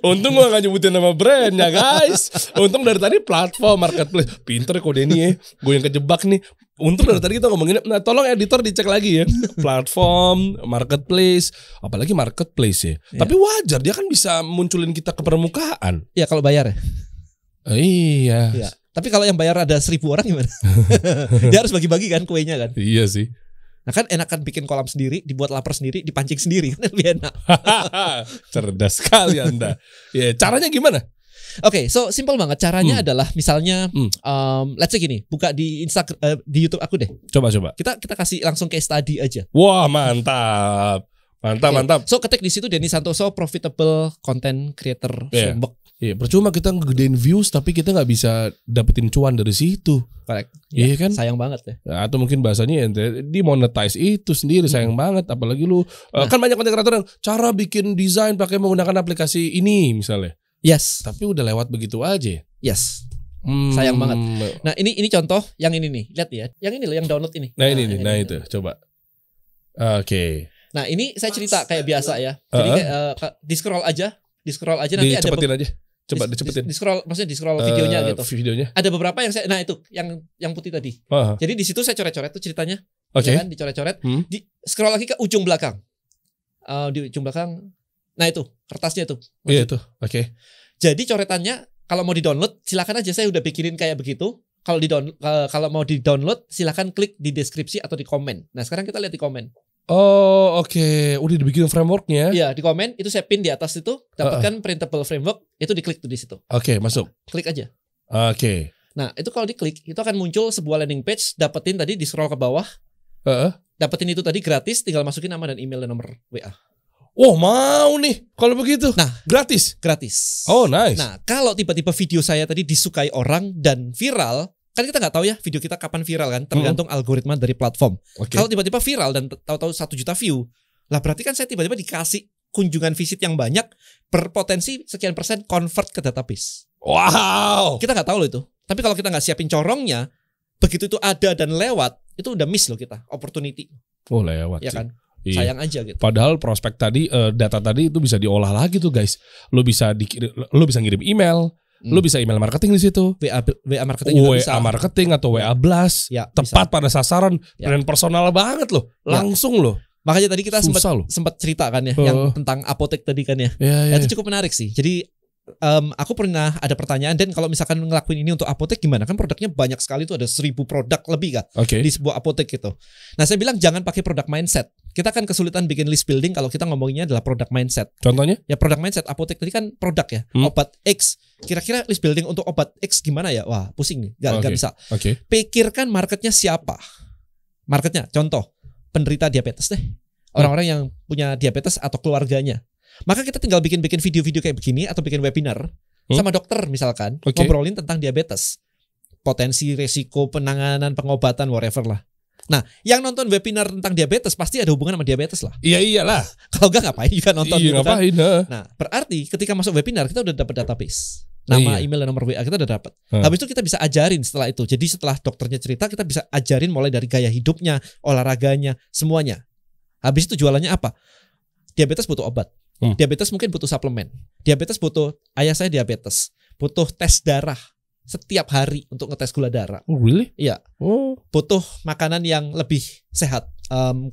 S3: Untung gua gak nyebutin nama brandnya, guys. Untung dari tadi platform marketplace. Pinter kok Denny ya. Gue yang kejebak nih. Untung dari tadi kita ngomongin. Nah, tolong editor dicek lagi ya. Platform, marketplace, apalagi marketplace ya. Tapi wajar, dia kan bisa munculin kita ke permukaan.
S1: Iya kalau bayar ya.
S3: Iya.
S1: Tapi kalau yang bayar ada 1.000 orang gimana? Dia harus bagi-bagi kan kuenya kan.
S3: Iya sih.
S1: Nah kan enakan bikin kolam sendiri, dibuat lapar sendiri, dipancing sendiri, kan lebih enak.
S3: Cerdas sekali Anda. Ya, caranya gimana?
S1: Oke, so simple banget. Caranya adalah misalnya, let's say gini, buka di Instagram, di YouTube aku deh.
S3: Coba.
S1: Kita kasih langsung case study aja.
S3: Wah, mantap. Mantap.
S1: So ketik di situ Denny Santoso profitable content creator Sombok.
S3: Iya, percuma kita ngegedein views tapi kita nggak bisa dapetin cuan dari situ.
S1: Correct.
S3: Iya kan?
S1: Sayang banget ya.
S3: Atau mungkin bahasanya di monetize itu sendiri sayang banget. Apalagi lu kan banyak konten kreator yang cara bikin desain pakai menggunakan aplikasi ini misalnya.
S1: Yes.
S3: Tapi udah lewat begitu aja.
S1: Yes. Sayang banget. Nah ini contoh yang ini nih. Lihat ya. Yang ini loh yang download ini.
S3: Nah ini itu coba. Oke.
S1: Nah ini saya cerita kayak biasa ya. Jadi di scroll aja nanti ada
S3: cepetin aja. Coba dicepetin.
S1: Di scroll, maksudnya di scroll videonya gitu.
S3: Videonya.
S1: Ada beberapa yang saya, nah itu yang putih tadi. Jadi di situ saya coret-coret tuh ceritanya.
S3: Oke.
S1: Ya kan, dicoret-coret. Di scroll lagi ke ujung belakang. Di ujung belakang. Nah itu kertasnya tuh.
S3: Iya itu. Oke.
S1: Jadi coretannya kalau mau di-download silakan aja, saya udah bikinin kayak begitu. Kalau mau di-download silakan klik di deskripsi atau di komen. Nah, sekarang kita lihat di komen.
S3: Oh, oke. Udah dibikin frameworknya.
S1: Iya, di komen itu saya pin di atas itu, dapatkan printable framework, itu diklik tuh di situ.
S3: Oke, masuk.
S1: Klik aja.
S3: Oke.
S1: Nah, itu kalau diklik itu akan muncul sebuah landing page, dapetin tadi di scroll ke bawah. Dapetin itu tadi gratis, tinggal masukin nama dan email dan nomor WA.
S3: Oh, mau nih kalau begitu.
S1: Nah,
S3: gratis.
S1: Oh,
S3: nice.
S1: Nah, kalau tiba-tiba video saya tadi disukai orang dan viral, kan kita nggak tahu ya video kita kapan viral kan, tergantung algoritma dari platform. Kalau tiba-tiba viral dan tahu-tahu 1 juta view, lah berarti kan saya tiba-tiba dikasih kunjungan visit yang banyak, berpotensi sekian persen convert ke database.
S3: Wow.
S1: Kita nggak tahu loh itu. Tapi kalau kita nggak siapin corongnya, begitu itu ada dan lewat, itu udah miss loh kita, opportunity.
S3: Oh, lewat.
S1: Ya kan?
S3: Iya.
S1: Sayang aja gitu.
S3: Padahal prospek tadi, data tadi itu bisa diolah lagi tuh guys. Lo bisa ngirim email. Lu bisa email marketing di situ.
S1: WA marketing juga bisa.
S3: WA marketing atau WA blast.
S1: Ya,
S3: tepat
S1: bisa.
S3: pada sasaran dan personal banget loh. Langsung loh.
S1: Makanya tadi kita
S3: Susah
S1: sempat cerita kan ya yang tentang apotek tadi kan ya. Itu cukup menarik sih. Jadi aku pernah ada pertanyaan, dan kalau misalkan ngelakuin ini untuk apotek gimana? Kan produknya banyak sekali tuh, ada 1000 produk lebih kan di sebuah apotek gitu. Nah, saya bilang jangan pakai produk mindset. Kita kan kesulitan bikin list building kalau kita ngomonginnya adalah produk mindset.
S3: Contohnya?
S1: Ya produk mindset, apotek tadi kan produk ya. Obat X. Kira-kira list building untuk obat X gimana ya? Wah, pusing nih. Gak bisa. Pikirkan marketnya siapa. Marketnya, contoh, penderita diabetes deh. Orang-orang yang punya diabetes atau keluarganya. Maka kita tinggal bikin video-video kayak begini atau bikin webinar sama dokter misalkan, ngobrolin tentang diabetes. Potensi, resiko, penanganan, pengobatan, whatever lah. Nah, yang nonton webinar tentang diabetes pasti ada hubungan sama diabetes lah.
S3: Iya iyalah.
S1: Kalau enggak ngapain juga nonton gitu
S3: ngapain,
S1: kan. Nah, berarti ketika masuk webinar kita udah dapat database. Nama, email, dan nomor WA kita udah dapat. Habis itu kita bisa ajarin setelah itu. Jadi setelah dokternya cerita, kita bisa ajarin mulai dari gaya hidupnya, olahraganya, semuanya. Habis itu jualannya apa? Diabetes butuh obat. Diabetes mungkin butuh suplemen. Diabetes butuh, ayah saya diabetes, butuh tes darah setiap hari untuk ngetes gula darah.
S3: Oh really?
S1: Iya. Butuh makanan yang lebih sehat,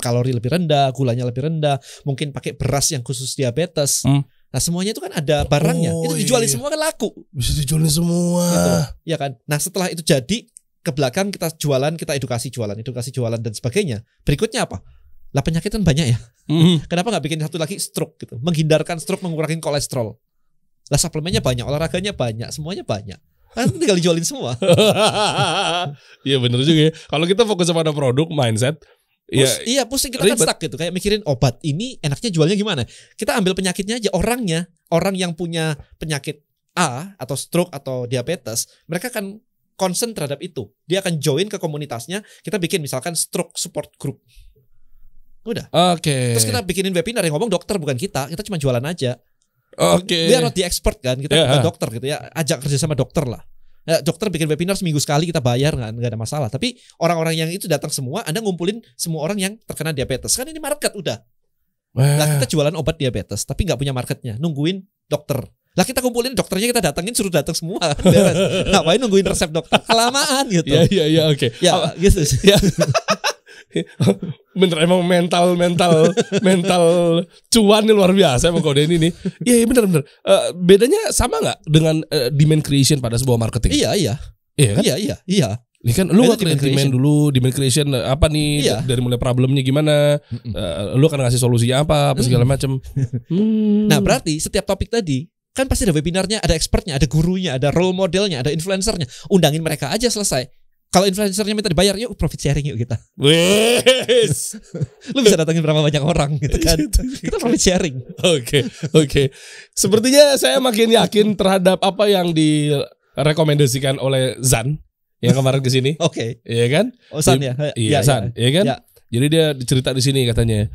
S1: kalori lebih rendah, gulanya lebih rendah, mungkin pakai beras yang khusus diabetes. Nah, semuanya itu kan ada barangnya. Itu dijualin semua kan laku.
S3: Bisa dijualin semua.
S1: Gitu. Ya kan? Nah, setelah itu jadi, ke belakang kita jualan, kita edukasi jualan dan sebagainya. Berikutnya apa? Lah, penyakit kan banyak ya. Kenapa nggak bikin satu lagi stroke gitu? Menghindarkan stroke, mengurangi kolesterol. Lah, suplemennya banyak, olahraganya banyak, semuanya banyak. Kan tinggal dijualin semua.
S3: Iya bener juga ya. Kalau kita fokus pada produk mindset,
S1: iya pusing, kita kan stuck gitu. Kayak mikirin obat ini enaknya jualnya gimana. Kita ambil penyakitnya aja, orangnya. Orang yang punya penyakit A atau stroke atau diabetes, mereka akan concern terhadap itu. Dia akan join ke komunitasnya. Kita bikin misalkan stroke support group. Udah. Terus kita bikinin webinar yang ngomong dokter, bukan kita cuma jualan aja. We are not the expert kan, kita bukan dokter gitu ya. Ajak kerja sama dokter lah. Ya, dokter bikin webinar seminggu sekali, kita bayar, nggak ada masalah. Tapi orang-orang yang itu datang semua, Anda ngumpulin semua orang yang terkena diabetes. Kan ini market udah. Nah, kita jualan obat diabetes, tapi nggak punya marketnya. Nungguin dokter. Lah, kita kumpulin dokternya, kita datengin, suruh datang semua. Ngapain nungguin resep dokter? Kelamaan gitu.
S3: Iya, oke.
S1: Ya, gitu sih.
S3: Bener, emang mental cuan nih luar biasa emang kode ini nih. Iya bener. Bedanya sama nggak dengan demand creation pada sebuah marketing?
S1: Iya kan? Iya.
S3: Ini kan lu nggak create demand dulu, demand creation apa nih, dari mulai problemnya gimana, lu akan ngasih solusinya apa segala macam.
S1: Nah, berarti setiap topik tadi kan pasti ada webinarnya, ada expertnya, ada gurunya, ada role modelnya, ada influencernya. Undangin mereka aja, selesai. Kalau influencernya minta dibayar, yuk profit sharing yuk kita.
S3: Wes.
S1: Lu bisa datangin berapa banyak orang gitu kan. Kita profit sharing.
S3: Oke. Sepertinya saya makin yakin terhadap apa yang direkomendasikan oleh Zan yang kemarin ke sini.
S1: Oke.
S3: Iya kan?
S1: Oh, Zan ya.
S3: Iya, Zan, iya kan? Ya. Jadi dia cerita di sini katanya.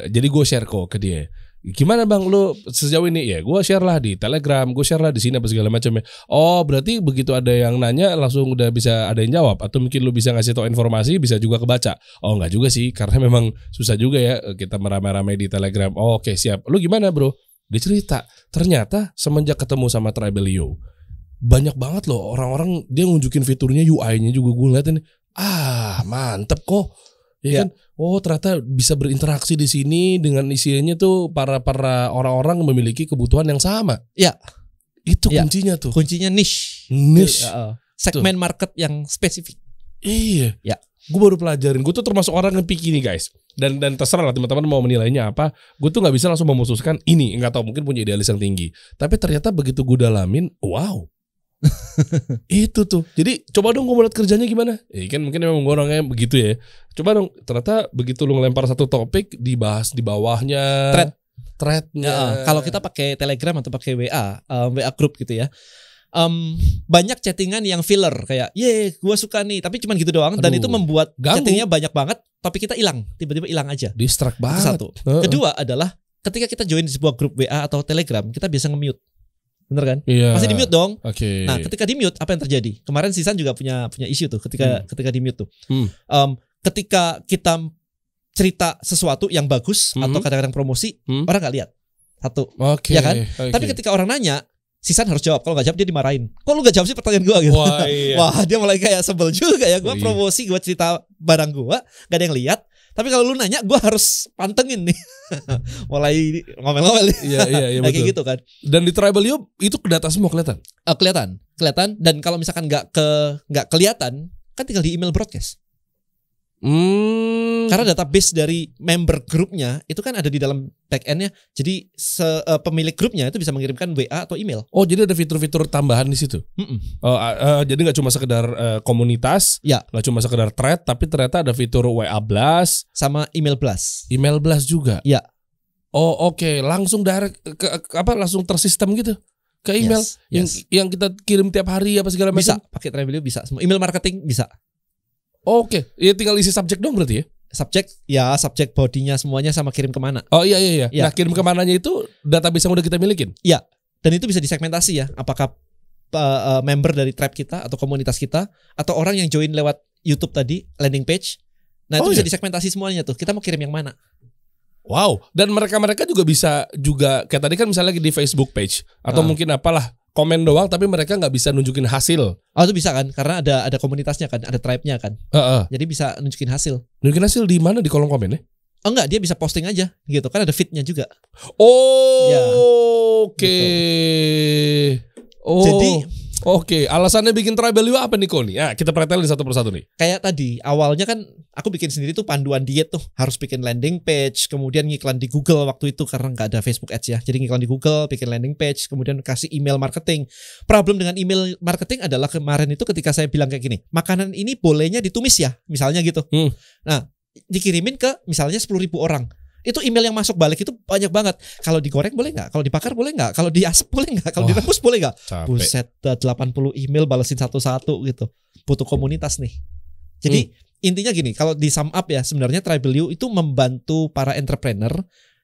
S3: Jadi gue share kok ke dia. Gimana bang lu sejauh ini? Ya gue share lah di Telegram, gue share lah di sini apa segala macam ya. Oh berarti begitu ada yang nanya langsung udah bisa ada yang jawab, atau mungkin lu bisa ngasih tau informasi bisa juga kebaca. Oh enggak juga sih, karena memang susah juga ya kita meramai-ramai di Telegram. Oh, oke siap. Lu gimana bro? Dia cerita, ternyata semenjak ketemu sama Tribelio, banyak banget loh orang-orang dia nunjukin fiturnya, UI-nya juga gue ngeliatin, mantep kok. Ya kan? Oh, ternyata bisa berinteraksi di sini dengan isinya tuh para orang-orang memiliki kebutuhan yang sama.
S1: Ya.
S3: Itu kuncinya tuh.
S1: Kuncinya niche. Segmen market yang spesifik.
S3: Iya.
S1: Ya.
S3: Gue baru pelajarin. Gue tuh termasuk orang yang picky nih guys. Dan terserah lah teman-teman mau menilainya apa. Gue tuh nggak bisa langsung memutuskan ini. Nggak tahu, mungkin punya idealis yang tinggi. Tapi ternyata begitu gue dalamin, wow. Itu tuh. Jadi coba dong gue melihat kerjanya gimana. Kan mungkin memang gue orangnya begitu ya. Coba dong. Ternyata begitu lu ngelempar satu topik, dibahas di bawahnya threadnya.
S1: Kalau kita pakai Telegram atau pakai WA group gitu ya, banyak chattingan yang filler kayak gue suka nih, tapi cuman gitu doang. Dan itu membuat chattingnya banyak banget, topik kita hilang, tiba-tiba hilang aja.
S3: Distract banget.
S1: Satu. Kedua adalah ketika kita join di sebuah grup WA atau Telegram, kita biasa nge-mute. Bener kan?
S3: Iya.
S1: Pasti di-mute dong.
S3: Okay.
S1: Nah, ketika di-mute apa yang terjadi? Kemarin Sisan juga punya isu tuh ketika di-mute tuh. Ketika kita cerita sesuatu yang bagus atau kadang-kadang promosi, orang nggak lihat. Satu. Ya kan? Tapi ketika orang nanya, Sisan harus jawab. Kalau nggak jawab dia dimarahin. Kok lu nggak jawab sih pertanyaan gue gitu?
S3: Wah, iya.
S1: Wah, dia mulai kayak sebel juga ya. Gue promosi, gue cerita barang gue, gak ada yang lihat. Tapi kalau lu nanya, gue harus pantengin nih. Mulai ngomel-ngomel.
S3: Iya,
S1: kayak gitu kan.
S3: Dan di Tribelio itu data semua kelihatan.
S1: Kelihatan. Dan kalau misalkan nggak kelihatan, kan tinggal di email broadcast. Karena database dari member grupnya itu kan ada di dalam back-endnya. Jadi pemilik grupnya itu bisa mengirimkan WA atau email. Oh, jadi ada fitur-fitur tambahan di situ. Jadi nggak cuma sekedar komunitas, nggak cuma sekedar thread, tapi ternyata ada fitur WA blast sama email blast.
S3: Email blast juga.
S1: Ya.
S3: Oh, oke. Langsung direct langsung tersistem gitu ke email yang kita kirim tiap hari apa segala macam.
S1: Bisa pakai Tribelio, bisa semua. Email marketing bisa.
S3: Oke, ya tinggal isi subjek dong berarti ya? Subjek bodinya semuanya sama kirim kemana. Oh iya. Nah, kirim kemananya itu database yang udah kita milikin? Iya,
S1: dan itu bisa disegmentasi ya. Apakah member dari tribe kita atau komunitas kita, atau orang yang join lewat YouTube tadi, landing page. Nah itu bisa disegmentasi semuanya tuh. Kita mau kirim yang mana.
S3: Wow, dan mereka juga bisa kayak tadi kan misalnya di Facebook page atau mungkin apalah, komen doang tapi mereka nggak bisa nunjukin hasil. Oh itu bisa kan? Karena ada komunitasnya kan, ada tribe-nya kan. Jadi bisa nunjukin hasil. Nunjukin hasil di mana? Di kolom komen ya? Oh enggak, dia bisa posting aja gitu kan, ada feed-nya juga. Oh, ya. Oke. Gitu. Oh. Jadi oke, alasannya bikin Tribelio apa nih Koni? Nah, kita pretelin satu persatu nih. Kayak tadi, awalnya kan aku bikin sendiri tuh panduan diet tuh. Harus bikin landing page, kemudian ngiklan di Google waktu itu karena nggak ada Facebook Ads ya. Jadi ngiklan di Google, bikin landing page, kemudian kasih email marketing. Problem dengan email marketing adalah kemarin itu ketika saya bilang kayak gini, makanan ini bolehnya ditumis ya, misalnya gitu. Nah, dikirimin ke misalnya 10.000 orang. Itu email yang masuk balik itu banyak banget. Kalau digoreng boleh nggak? Kalau dibakar boleh nggak? Kalau diasap boleh nggak? Kalau direbus boleh nggak? Buset, 80 email balesin satu-satu gitu. Butuh komunitas nih. Jadi intinya gini, kalau di sum up ya, sebenarnya Tribelio itu membantu para entrepreneur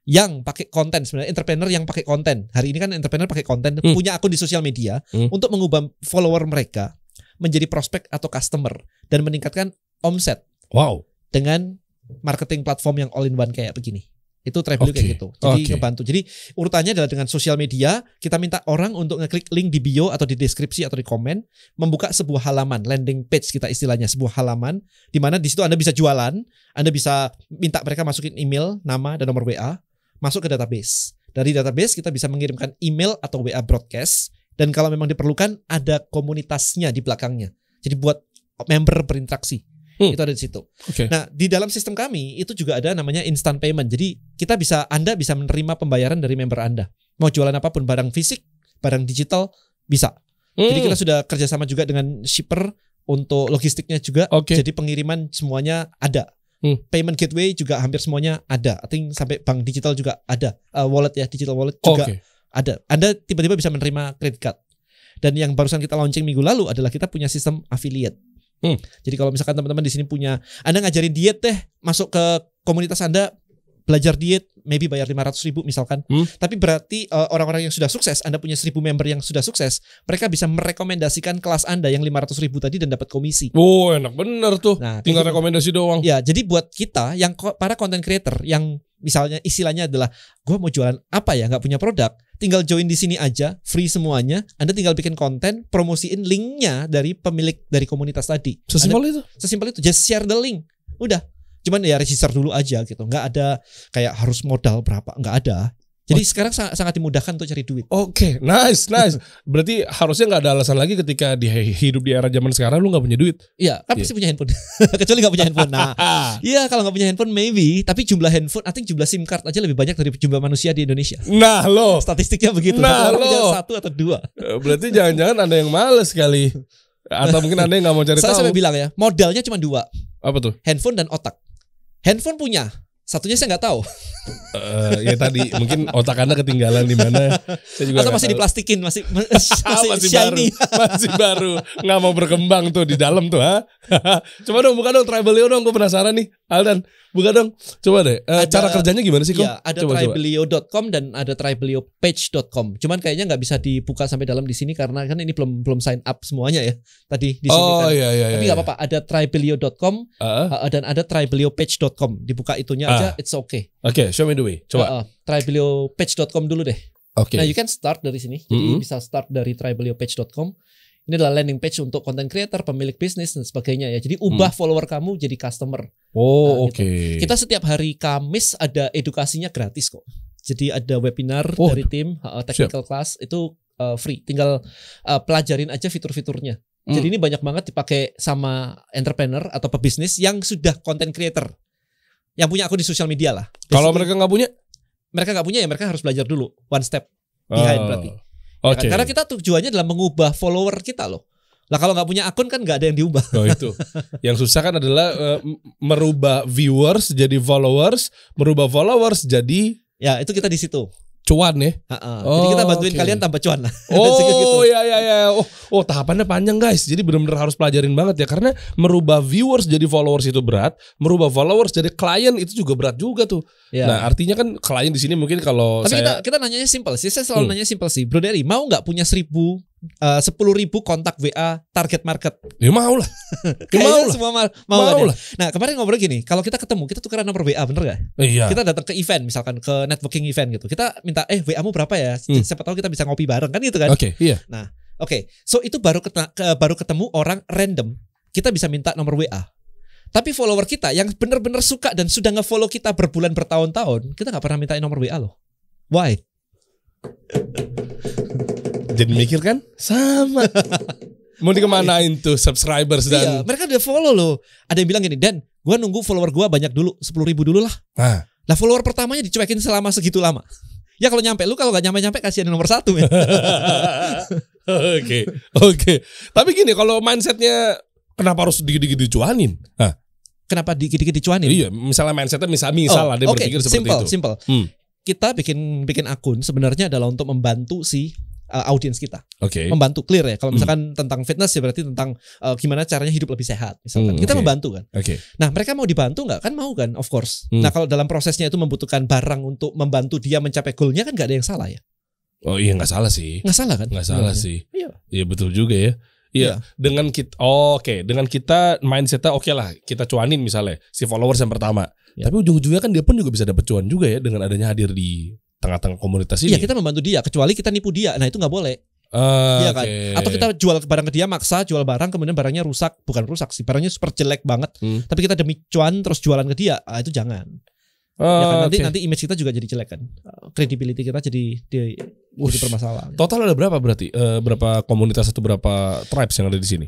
S3: yang pakai konten. Sebenarnya entrepreneur yang pakai konten. Hari ini kan entrepreneur pakai konten, punya akun di sosial media untuk mengubah follower mereka menjadi prospek atau customer dan meningkatkan omset. Wow. Dengan marketing platform yang all in one kayak begini. Itu Tribelio kayak gitu. Jadi ngebantu. Jadi urutannya adalah dengan sosial media, kita minta orang untuk ngeklik link di bio atau di deskripsi atau di komen, membuka sebuah halaman, landing page kita istilahnya, sebuah halaman di mana di situ Anda bisa jualan, Anda bisa minta mereka masukin email, nama dan nomor WA, masuk ke database. Dari database kita bisa mengirimkan email atau WA broadcast, dan kalau memang diperlukan ada komunitasnya di belakangnya. Jadi buat member berinteraksi. Itu ada di situ. Nah, di dalam sistem kami itu juga ada namanya instant payment. Jadi Anda bisa menerima pembayaran dari member Anda. Mau jualan apapun, barang fisik, barang digital bisa. Jadi kita sudah kerjasama juga dengan shipper untuk logistiknya juga. Jadi pengiriman semuanya ada. Payment gateway juga hampir semuanya ada. I think sampai bank digital juga ada. Wallet ya, digital wallet juga ada. Anda tiba-tiba bisa menerima credit card. Dan yang barusan kita launching minggu lalu adalah kita punya sistem affiliate. Jadi kalau misalkan teman-teman di sini Anda ngajarin diet deh, masuk ke komunitas Anda,
S1: belajar diet, maybe bayar 500.000 misalkan. Tapi berarti orang-orang yang sudah sukses, Anda punya 1.000 member yang sudah sukses, mereka bisa merekomendasikan kelas Anda yang 500.000 tadi dan dapat komisi.
S3: Oh, enak bener tuh.
S1: Nah,
S3: tinggal rekomendasi doang.
S1: Ya, jadi buat kita yang para content creator yang misalnya istilahnya adalah gue mau jualan apa ya, nggak punya produk, tinggal join di sini aja, free semuanya. Anda tinggal bikin konten, promosiin linknya dari pemilik dari komunitas tadi.
S3: Sesimpel itu.
S1: Sesimpel itu, just share the link. Udah. Cuman ya register dulu aja gitu. Nggak ada kayak harus modal berapa, nggak ada. Jadi sekarang sangat dimudahkan untuk cari duit.
S3: Oke, nice. Berarti harusnya nggak ada alasan lagi ketika hidup di era zaman sekarang lu nggak punya duit.
S1: Iya, kan pasti punya handphone. Kecuali nggak punya handphone. Nah, iya kalau nggak punya handphone maybe. Tapi jumlah handphone, I think jumlah SIM card aja lebih banyak dari jumlah manusia di Indonesia.
S3: Nah lo,
S1: statistiknya begitu.
S3: Nah lo,
S1: 1 atau 2.
S3: Berarti jangan-jangan ada yang males kali. Atau mungkin ada yang nggak mau cari tahu.
S1: Saya sampai bilang ya, modalnya cuma 2.
S3: Apa tuh?
S1: Handphone dan otak. Handphone punya, satunya saya nggak tahu.
S3: Ya tadi mungkin otak Anda ketinggalan di mana? Saya juga
S1: atau masih diplastikin, masih shiny.
S3: Masih baru, nggak mau berkembang tuh di dalam tuh, ha? Coba dong, buka dong Tribelio dong, gue penasaran nih, Aldan. Buka dong, coba deh. Cara kerjanya gimana sih, kok?
S1: Ya, ada tribelio.com dan ada tribeliopage.com. Cuman kayaknya nggak bisa dibuka sampai dalam di sini karena kan ini belum sign up semuanya ya. Tadi di sini kan.
S3: Iya.
S1: Tapi nggak apa-apa. Ada tribelio.com dan ada tribeliopage.com. Dibuka itunya aja, it's okay.
S3: Oke, show me the way. Coba.
S1: Tribeliopage.com dulu deh.
S3: Okay.
S1: Nah, you can start dari sini. Jadi bisa start dari tribeliopage.com. Ini adalah landing page untuk content creator, pemilik bisnis dan sebagainya ya. Jadi ubah follower kamu jadi customer.
S3: Oh, oke.
S1: Gitu. Kita setiap hari Kamis ada edukasinya gratis kok. Jadi ada webinar dari tim technical class itu free. Tinggal pelajarin aja fitur-fiturnya. Jadi ini banyak banget dipakai sama entrepreneur atau pebisnis yang sudah content creator. Yang punya akun di sosial media lah.
S3: Kalau mereka nggak punya?
S1: Mereka nggak punya ya mereka harus belajar dulu. One step behind berarti.
S3: Okay.
S1: Karena kita tujuannya adalah mengubah follower kita loh. Lah kalau nggak punya akun kan nggak ada yang diubah.
S3: Oh itu. Yang susah kan adalah merubah viewers jadi followers, merubah followers jadi.
S1: Ya itu kita di situ.
S3: Cuan ya.
S1: Jadi kita bantuin kalian tambah cuan lah.
S3: Oh ya. Oh tahapannya panjang guys. Jadi benar-benar harus pelajarin banget ya. Karena merubah viewers jadi followers itu berat, merubah followers jadi klien itu juga berat juga tuh. Ya. Nah artinya kan klien di sini mungkin kalau
S1: tapi kita nanyanya simpel sih. Saya selalu nanya simpel sih. Bro Dery mau nggak punya 10.000 kontak WA target market?
S3: Ya mau lah.
S1: Semua mau lah. Nah kemarin ngobrol gini, kalau kita ketemu kita tukeran nomor WA bener gak?
S3: Iya.
S1: Kita datang ke event misalkan ke networking event gitu, kita minta WA-mu berapa ya? Siapa tahu kita bisa ngopi bareng kan gitu kan?
S3: Oke, iya.
S1: Nah so itu baru ketemu orang random, kita bisa minta nomor WA. Tapi follower kita yang bener-bener suka dan sudah nge-follow kita berbulan bertahun-tahun, kita nggak pernah mintain nomor WA loh. Why?
S3: Jadi mikir kan sama. Mau dikemanain tuh subscribers dan.
S1: Iya, mereka udah follow loh. Ada yang bilang gini, Dan, gue nunggu follower gue banyak dulu, 10.000 dulu lah. Lah follower pertamanya dicuekin selama segitu lama. Ya kalau nyampe, lu kalau gak nyampe kasihan nomor 1 ya.
S3: Oke. Tapi gini, kalau mindsetnya kenapa harus dikit-dikit dicuanin?
S1: Kenapa dikit-dikit dicuanin?
S3: Iya, misalnya mindsetnya misal ada yang berpikir seperti itu.
S1: Simple. Kita bikin akun sebenarnya adalah untuk membantu si audiens kita. Membantu clear ya. Kalau misalkan tentang fitness ya berarti tentang gimana caranya hidup lebih sehat. Misalkan kita membantu kan. Nah mereka mau dibantu nggak? Kan mau kan, of course. Nah kalau dalam prosesnya itu membutuhkan barang untuk membantu dia mencapai goalnya kan nggak ada yang salah ya.
S3: Oh iya nggak salah sih.
S1: Nggak salah kan?
S3: Nggak salah sih. Iya betul juga ya. Iya, dengan kita dengan kita mindsetnya lah, kita cuanin misalnya si followers yang pertama. Tapi ujung-ujungnya kan dia pun juga bisa dapat cuan juga ya dengan adanya hadir di tengah-tengah komunitas ini.
S1: Iya, kita membantu dia, kecuali kita nipu dia. Nah, itu nggak boleh. Iya kan? Atau kita jual barang ke dia, maksa jual barang kemudian barangnya rusak, bukan rusak sih, barangnya super jelek banget. Tapi kita demi cuan terus jualan ke dia. Itu jangan. Ya kan? Nanti image kita juga jadi jelek kan. Credibility kita jadi bermasalah.
S3: Total ada berapa berarti? Berapa komunitas atau berapa tribes yang ada di sini?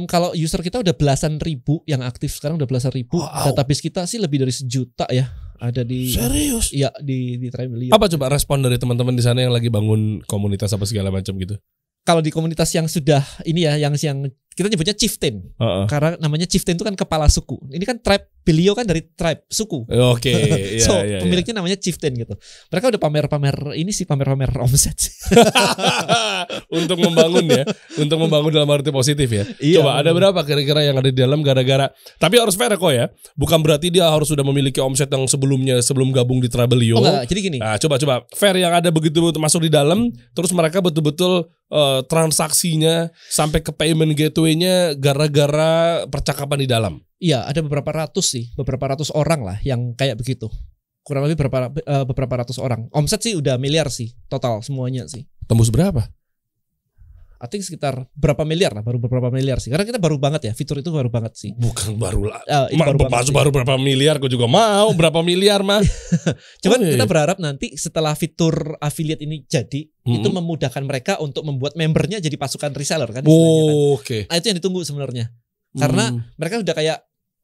S1: Kalau user kita udah belasan ribu yang aktif sekarang, udah belasan ribu. Database kita sih lebih dari 1 juta ya. Ada di
S3: serius?
S1: Iya di Tribelio.
S3: Apa coba respon dari teman-teman di sana yang lagi bangun komunitas apa segala macam gitu?
S1: Kalau di komunitas yang sudah ini ya, yang kita nyebutnya chieftain. Karena namanya chieftain itu kan kepala suku. Ini kan tribe Beliau kan dari tribe, suku.
S3: Oke,
S1: So pemiliknya namanya chieftain gitu. Mereka udah pamer-pamer ini sih, pamer-pamer omset sih.
S3: Untuk membangun ya, untuk membangun dalam arti positif ya.
S1: Iya,
S3: Coba ada berapa kira-kira yang ada di dalam gara-gara. Tapi harus fair kok ya. Bukan berarti dia harus sudah memiliki omset yang sebelum gabung di Trabelio.
S1: Oh enggak, jadi gini.
S3: Nah, coba fair yang ada begitu masuk di dalam, terus mereka betul-betul transaksinya sampai ke payment gateway-nya gara-gara percakapan di dalam.
S1: Iya, ada beberapa ratus orang lah yang kayak begitu. Kurang lebih beberapa ratus orang. Omset sih udah miliar sih total semuanya sih.
S3: Tembus berapa?
S1: I think sekitar berapa miliar lah, baru beberapa miliar sih. Karena kita baru banget ya, fitur itu baru banget sih.
S3: Bukan baru lah.
S1: Baru
S3: berapa miliar, gue juga mau berapa miliar mah.
S1: Cuman kita berharap nanti setelah fitur affiliate ini jadi, itu memudahkan mereka untuk membuat membernya jadi pasukan reseller kan.
S3: Oke.
S1: Nah, itu yang ditunggu sebenarnya. Karena mereka udah kayak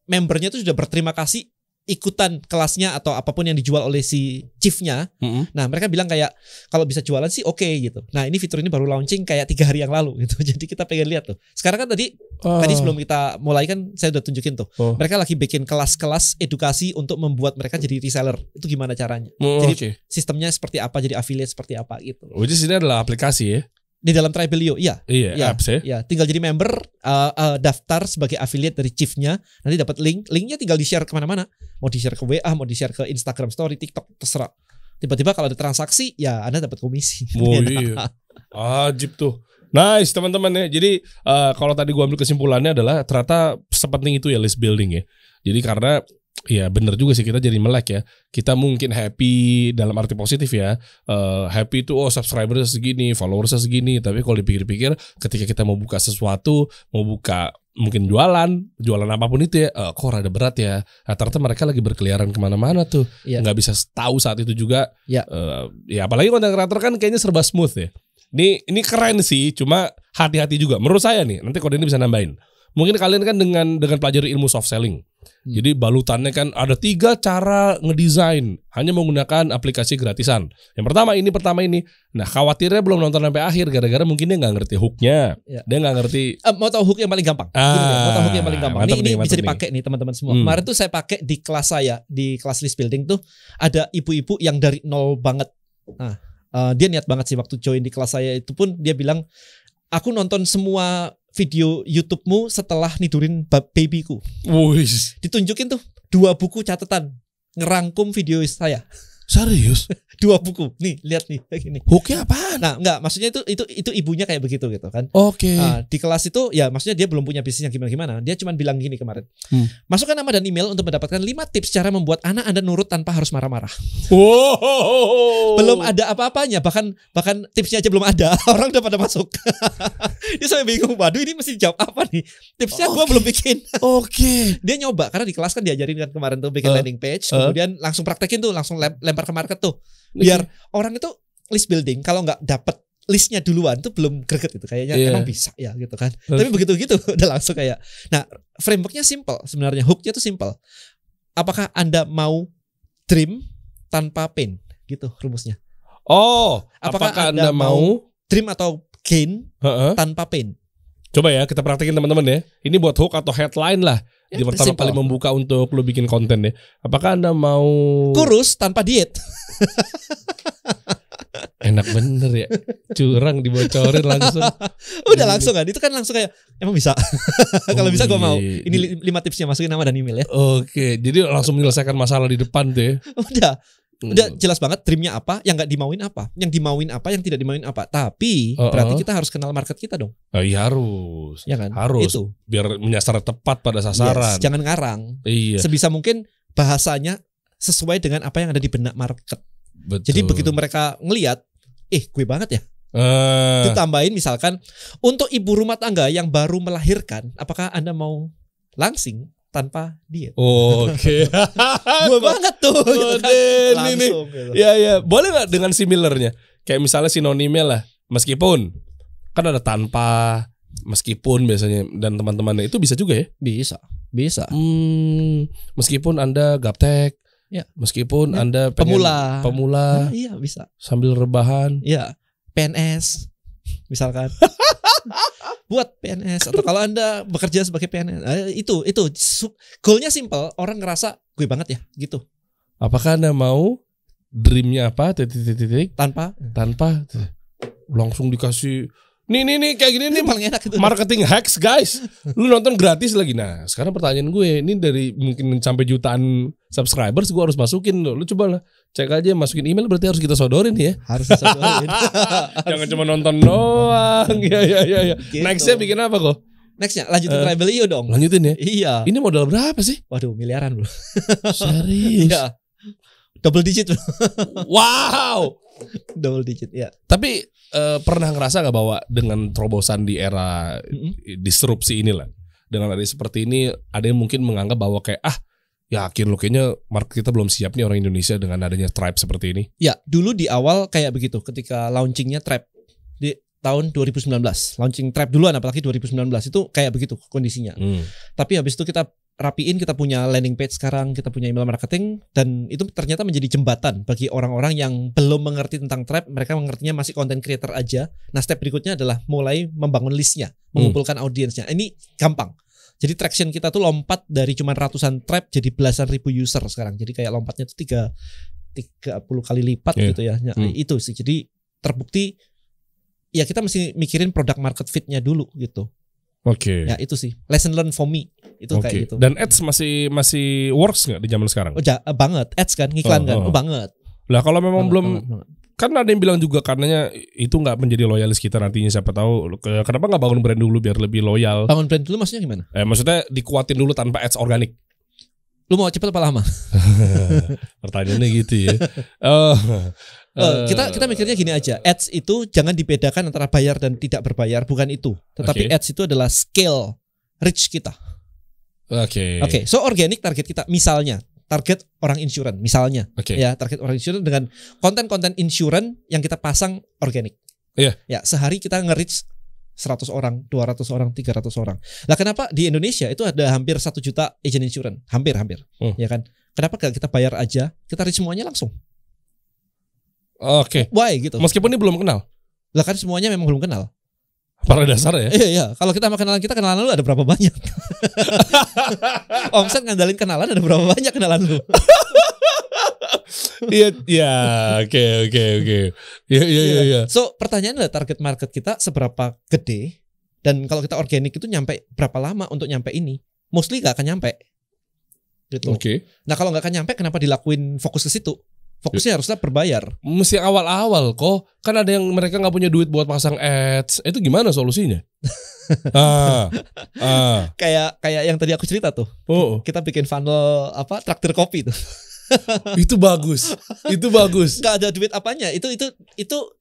S1: membernya itu sudah berterima kasih ikutan kelasnya atau apapun yang dijual oleh si chiefnya. Nah mereka bilang kayak kalau bisa jualan sih oke gitu. Nah ini fitur ini baru launching kayak 3 hari yang lalu gitu. Jadi kita pengen lihat tuh. Sekarang kan tadi sebelum kita mulai kan saya udah tunjukin tuh. Mereka lagi bikin kelas-kelas edukasi untuk membuat mereka jadi reseller. Itu gimana caranya? Jadi sistemnya seperti apa, jadi affiliate seperti apa gitu.
S3: Which is ini adalah aplikasi ya?
S1: Di dalam Tribelio, iya,
S3: apps ya.
S1: Iya, tinggal jadi member, daftar sebagai affiliate dari chiefnya, nanti dapat linknya tinggal di share kemana-mana, mau di share ke WA, mau di share ke Instagram Story, TikTok, terserah. Tiba-tiba kalau ada transaksi, ya Anda dapat komisi.
S3: Oh iya, ajib tuh. Nice teman-teman ya. Jadi kalau tadi gua ambil kesimpulannya adalah ternyata sepenting itu ya list building ya. Jadi karena ya bener juga sih kita jadi melek ya. Kita mungkin happy dalam arti positif ya. Happy itu subscriber segini, followersnya segini. Tapi kalau dipikir-pikir ketika kita mau buka sesuatu, mau buka mungkin jualan apapun itu ya, kok rada berat ya. Ternyata mereka lagi berkeliaran kemana-mana tuh. Nggak bisa tahu saat itu juga. Ya apalagi content creator kan kayaknya serba smooth ya. Ini keren sih, cuma hati-hati juga. Menurut saya nih, nanti kode ini bisa nambahin. Mungkin kalian kan dengan pelajari ilmu soft selling. Jadi balutannya kan ada 3 cara ngedesain hanya menggunakan aplikasi gratisan. Yang pertama ini. Nah khawatirnya belum nonton sampai akhir gara-gara mungkin dia nggak ngerti hooknya. Dia nggak ngerti.
S1: Mau tahu hook yang paling gampang? Mau tahu hook yang paling gampang? Ini bisa dipakai nih teman-teman semua. Kemarin tuh saya pakai di kelas saya, di kelas list building tuh ada ibu-ibu yang dari nol banget. Nah dia niat banget sih waktu join di kelas saya itu pun dia bilang, aku nonton semua video YouTube-mu setelah nidurin babyku. Ditunjukin tuh 2 buku catatan ngerangkum video saya.
S3: Serius?
S1: 2 buku. Nih, lihat nih kayak gini.
S3: Hooknya apaan?
S1: Nah, enggak, maksudnya itu ibunya kayak begitu gitu kan.
S3: Oke.
S1: Di kelas itu ya maksudnya dia belum punya bisnis yang gimana-gimana. Dia cuma bilang gini kemarin. Masukkan nama dan email untuk mendapatkan 5 tips cara membuat anak Anda nurut tanpa harus marah-marah. Belum ada apa-apanya, bahkan tipsnya aja belum ada. Orang udah pada masuk. Dia sampai bingung, waduh ini mesti jawab apa nih? Tipsnya gua belum bikin. Dia nyoba karena di kelas kan diajarin kan kemarin tuh bikin landing page, kemudian langsung praktekin tuh, langsung lempar ke market tuh. Biar orang itu list building kalau nggak dapet listnya duluan tuh belum greget gitu kayaknya emang bisa ya gitu kan. Tapi begitu udah langsung kayak. Nah, frameworknya simple sebenarnya, hooknya tuh simple. Apakah Anda mau dream tanpa pain gitu rumusnya? Apakah Anda mau dream atau gain tanpa pain?
S3: Coba ya kita praktekin teman-teman ya. Ini buat hook atau headline lah. Di pertama kali membuka untuk lo bikin konten ya. Apakah Anda mau
S1: kurus tanpa diet?
S3: Enak bener ya. Curang dibocorin langsung.
S1: Udah langsung kan. Itu kan langsung kayak emang bisa. Kalau bisa gue mau. Ini 5 tipsnya, masukin nama dan email ya.
S3: Oke. Jadi langsung menyelesaikan masalah di depan tuh ya.
S1: Udah jelas banget dreamnya apa, yang nggak dimauin apa, yang dimauin apa, yang tidak dimauin apa. Tapi berarti kita harus kenal market kita dong.
S3: Iya harus.
S1: Ya kan?
S3: Harus. Itu. Biar menyasar tepat pada sasaran.
S1: Jangan ngarang.
S3: Iya.
S1: Sebisa mungkin bahasanya sesuai dengan apa yang ada di benak market.
S3: Betul.
S1: Jadi begitu mereka ngelihat, gue banget ya. Ditambahin misalkan untuk ibu rumah tangga yang baru melahirkan, apakah Anda mau langsing tanpa diet?
S3: Oke.
S1: Gue banget tuh.
S3: Langsung gitu. Ya, boleh nggak dengan similarnya? Kayak misalnya sinonimnya lah. Meskipun kan ada tanpa, meskipun biasanya dan teman-temannya itu bisa juga ya?
S1: Bisa.
S3: Meskipun Anda gaptek.
S1: Ya.
S3: Meskipun Anda pemula.
S1: Iya bisa.
S3: Sambil rebahan.
S1: Iya. PNS misalkan. buat PNS atau kalau Anda bekerja sebagai PNS, itu goalnya simple, orang ngerasa gue banget ya gitu.
S3: Apakah Anda mau dreamnya apa? Titik
S1: Tanpa
S3: langsung dikasih nih kayak gini nih
S1: paling enak itu.
S3: Marketing hacks guys. Lu nonton gratis lagi. Nah sekarang pertanyaan gue, ini dari mungkin sampai jutaan subscribers gue harus masukin loh. Lu coba lah cek aja, masukin email berarti harus kita sodorin ya.
S1: Harus disodorin.
S3: Jangan cuma nonton doang. Ya.
S1: Gitu.
S3: Nextnya bikin apa kok?
S1: Nextnya lanjutin Rebelio dong.
S3: Lanjutin ya.
S1: Iya.
S3: Ini modal berapa sih?
S1: Waduh, miliaran bro.
S3: Serius?
S1: Iya. Double digit bro.
S3: Wow.
S1: Double digit ya.
S3: Tapi pernah ngerasa gak bahwa dengan terobosan di era disrupsi inilah, dengan ada seperti ini, ada yang mungkin menganggap bahwa kayak yakin lo kayaknya market kita belum siap nih orang Indonesia dengan adanya Stripe seperti ini.
S1: Ya, dulu di awal kayak begitu ketika launchingnya Stripe di tahun 2019. Launching Stripe duluan apalagi 2019 itu kayak begitu kondisinya. Tapi habis itu kita rapiin, kita punya landing page sekarang, kita punya email marketing, dan itu ternyata menjadi jembatan bagi orang-orang yang belum mengerti tentang Stripe. Mereka mengertinya masih content creator aja. Nah, step berikutnya adalah mulai membangun listnya, mengumpulkan audiensnya. Ini gampang. Jadi traction kita tuh lompat dari cuma ratusan Stripe jadi belasan ribu user sekarang. Jadi kayak lompatnya tuh 30 kali lipat gitu ya. Nah, itu sih. Jadi terbukti ya kita mesti mikirin product market fit-nya dulu gitu.
S3: Oke.
S1: Ya itu sih lesson learn for me itu kayak gitu.
S3: Dan ads masih works nggak di zaman sekarang?
S1: Banget ads kan, iklan kan, banget.
S3: Lah kalau memang belum,
S1: banget.
S3: Kan ada yang bilang juga karenanya itu nggak menjadi loyalis kita nantinya, siapa tahu. Kenapa nggak bangun brand dulu biar lebih loyal?
S1: Bangun brand dulu maksudnya gimana?
S3: Maksudnya dikuatin dulu tanpa ads organik.
S1: Lu mau cepet apa lama?
S3: Pertanyaannya gitu ya.
S1: Kita mikirnya gini aja, ads itu jangan dibedakan antara bayar dan tidak berbayar, bukan itu. Tetapi ads itu adalah scale reach kita. Oke, so organic target kita, misalnya target orang insurance, misalnya, ya target orang insurance dengan konten-konten insurance yang kita pasang organik.
S3: Iya.
S1: Ya, sehari kita nge-reach 100 orang, 200 orang, 300 orang. Lah kenapa di Indonesia itu ada hampir 1 juta agent insurance, hampir, ya kan? Kenapa gak kita bayar aja, kita reach semuanya langsung? Why gitu?
S3: Meskipun ini belum kenal.
S1: Lah kan semuanya memang belum kenal.
S3: Pada dasar ya.
S1: Iya. Kalau kita mau kenalan lu ada berapa banyak? Omset ngandalin kenalan ada berapa banyak kenalan lu?
S3: Iya, oke. Iya.
S1: So pertanyaannya adalah target market kita seberapa gede, dan kalau kita organik itu nyampe berapa lama untuk nyampe ini? Mostly gak akan nyampe. Gitu. Nah kalau gak akan nyampe, kenapa dilakuin fokus ke situ? Fokusnya harusnya berbayar.
S3: Mesti awal-awal kok. Kan ada yang mereka gak punya duit buat pasang ads. Itu gimana solusinya?
S1: Kayak yang tadi aku cerita tuh. Kita bikin funnel traktir kopi tuh.
S3: Itu bagus.
S1: Gak ada duit apanya. Itu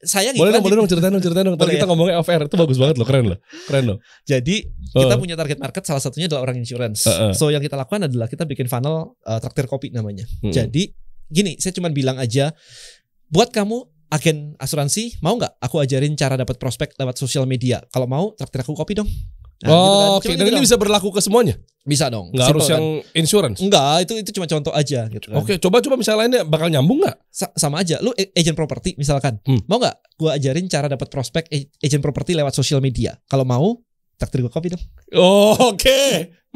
S1: saya
S3: boleh dong ceritain dong. Tadi kita ngomongnya off air. Itu bagus banget loh, keren loh. Jadi
S1: kita punya target market, salah satunya adalah orang insurance. So yang kita lakukan adalah kita bikin funnel traktir kopi namanya. Jadi gini, saya cuma bilang aja, buat kamu agen asuransi, mau nggak aku ajarin cara dapat prospek lewat sosial media? Kalau mau, traktir aku kopi dong.
S3: Nah, gitu kan. Dan ini bisa berlaku ke semuanya?
S1: Bisa dong.
S3: Nggak harus yang insurance?
S1: Enggak, itu cuma contoh aja gitu kan.
S3: Coba misalnya lainnya bakal nyambung nggak?
S1: Sama aja, lu agent properti misalkan, mau nggak gua ajarin cara dapat prospek agent properti lewat sosial media? Kalau mau, traktir gua kopi dong.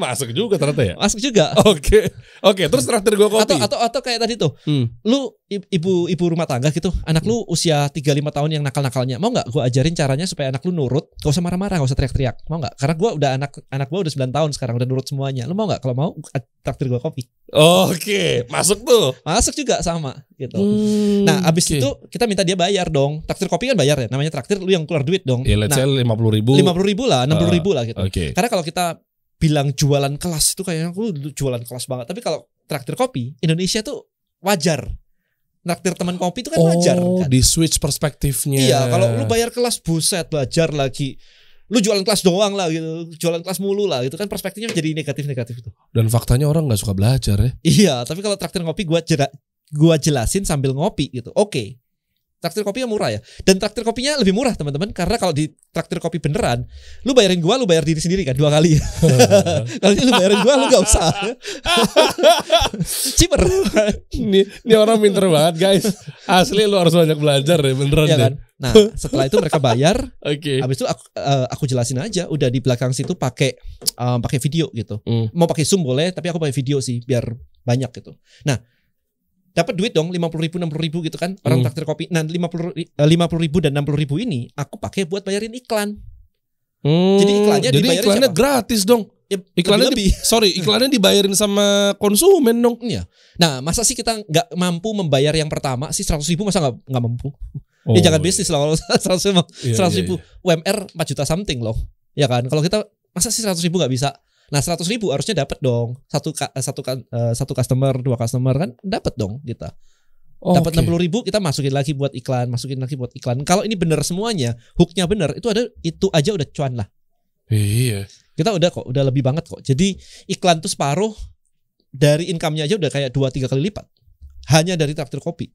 S3: Masuk juga ternyata ya?
S1: Masuk juga.
S3: Oke, terus traktir gue kopi.
S1: Atau kayak tadi tuh, lu ibu rumah tangga gitu, anak lu usia 35 tahun yang nakal-nakalnya, mau nggak gue ajarin caranya supaya anak lu nurut, gak usah marah-marah, gak usah teriak-teriak, mau nggak? Karena gue udah anak gue udah 9 tahun sekarang, udah nurut semuanya. Lu mau nggak? Kalau mau, traktir gue kopi.
S3: Masuk tuh.
S1: Masuk juga sama gitu. Nah, abis itu kita minta dia bayar dong. Traktir kopi kan bayar ya, namanya traktir, lu yang keluar duit dong.
S3: Ya, let's say 50.000
S1: lah, 60.000 lah gitu. Karena kalau kita bilang jualan kelas itu kayaknya aku jualan kelas banget. Tapi kalau traktir kopi, Indonesia tuh wajar. Traktir teman kopi itu kan wajar kan.
S3: Di switch perspektifnya.
S1: Iya, kalau lu bayar kelas, buset, belajar lagi. Lu jualan kelas doang lah gitu. Jualan kelas mulu lah gitu kan, perspektifnya jadi negatif itu.
S3: Dan faktanya orang gak suka belajar ya.
S1: Iya, tapi kalau traktir kopi gua jelasin sambil ngopi gitu. Traktir kopi yang murah ya. Dan traktir kopinya lebih murah teman-teman. Karena kalau di traktir kopi beneran, lu bayarin gua, lu bayar diri sendiri kan 2 kali. Kalau lu bayarin gua, lu gak usah. Cheaper.
S3: Ini orang pinter banget guys. Asli lu harus banyak belajar deh beneran
S1: ya
S3: deh.
S1: kan? Nah setelah itu mereka bayar.
S3: Oke.
S1: Habis itu aku jelasin aja. Udah di belakang situ pakai video gitu. Mau pakai Zoom boleh, tapi aku pakai video sih biar banyak gitu. Nah dapat duit dong 50.000 60.000 gitu kan orang traktir kopi. Nah 50.000 dan 60.000 ini aku pakai buat bayarin iklan. Jadi iklannya
S3: gratis dong.
S1: Ya,
S3: iklannya iklannya dibayarin sama konsumen dong.
S1: Iya. Nah masa sih kita nggak mampu membayar yang pertama sih 100.000 masa nggak mampu? Ya jangan bisnis lah kalau 100.000 UMR 4 juta something loh. Ya kan kalau kita masa sih 100.000 nggak bisa? Nah 100.000 harusnya dapat dong satu customer 2 customer kan dapat dong kita. Dapat 60.000 kita masukin lagi buat iklan. Kalau ini bener semuanya, hooknya bener itu aja udah cuan lah.
S3: Iya.
S1: Kita udah lebih banget kok. Jadi iklan tuh separuh dari income-nya aja udah kayak 2-3 kali lipat. Hanya dari traktir kopi.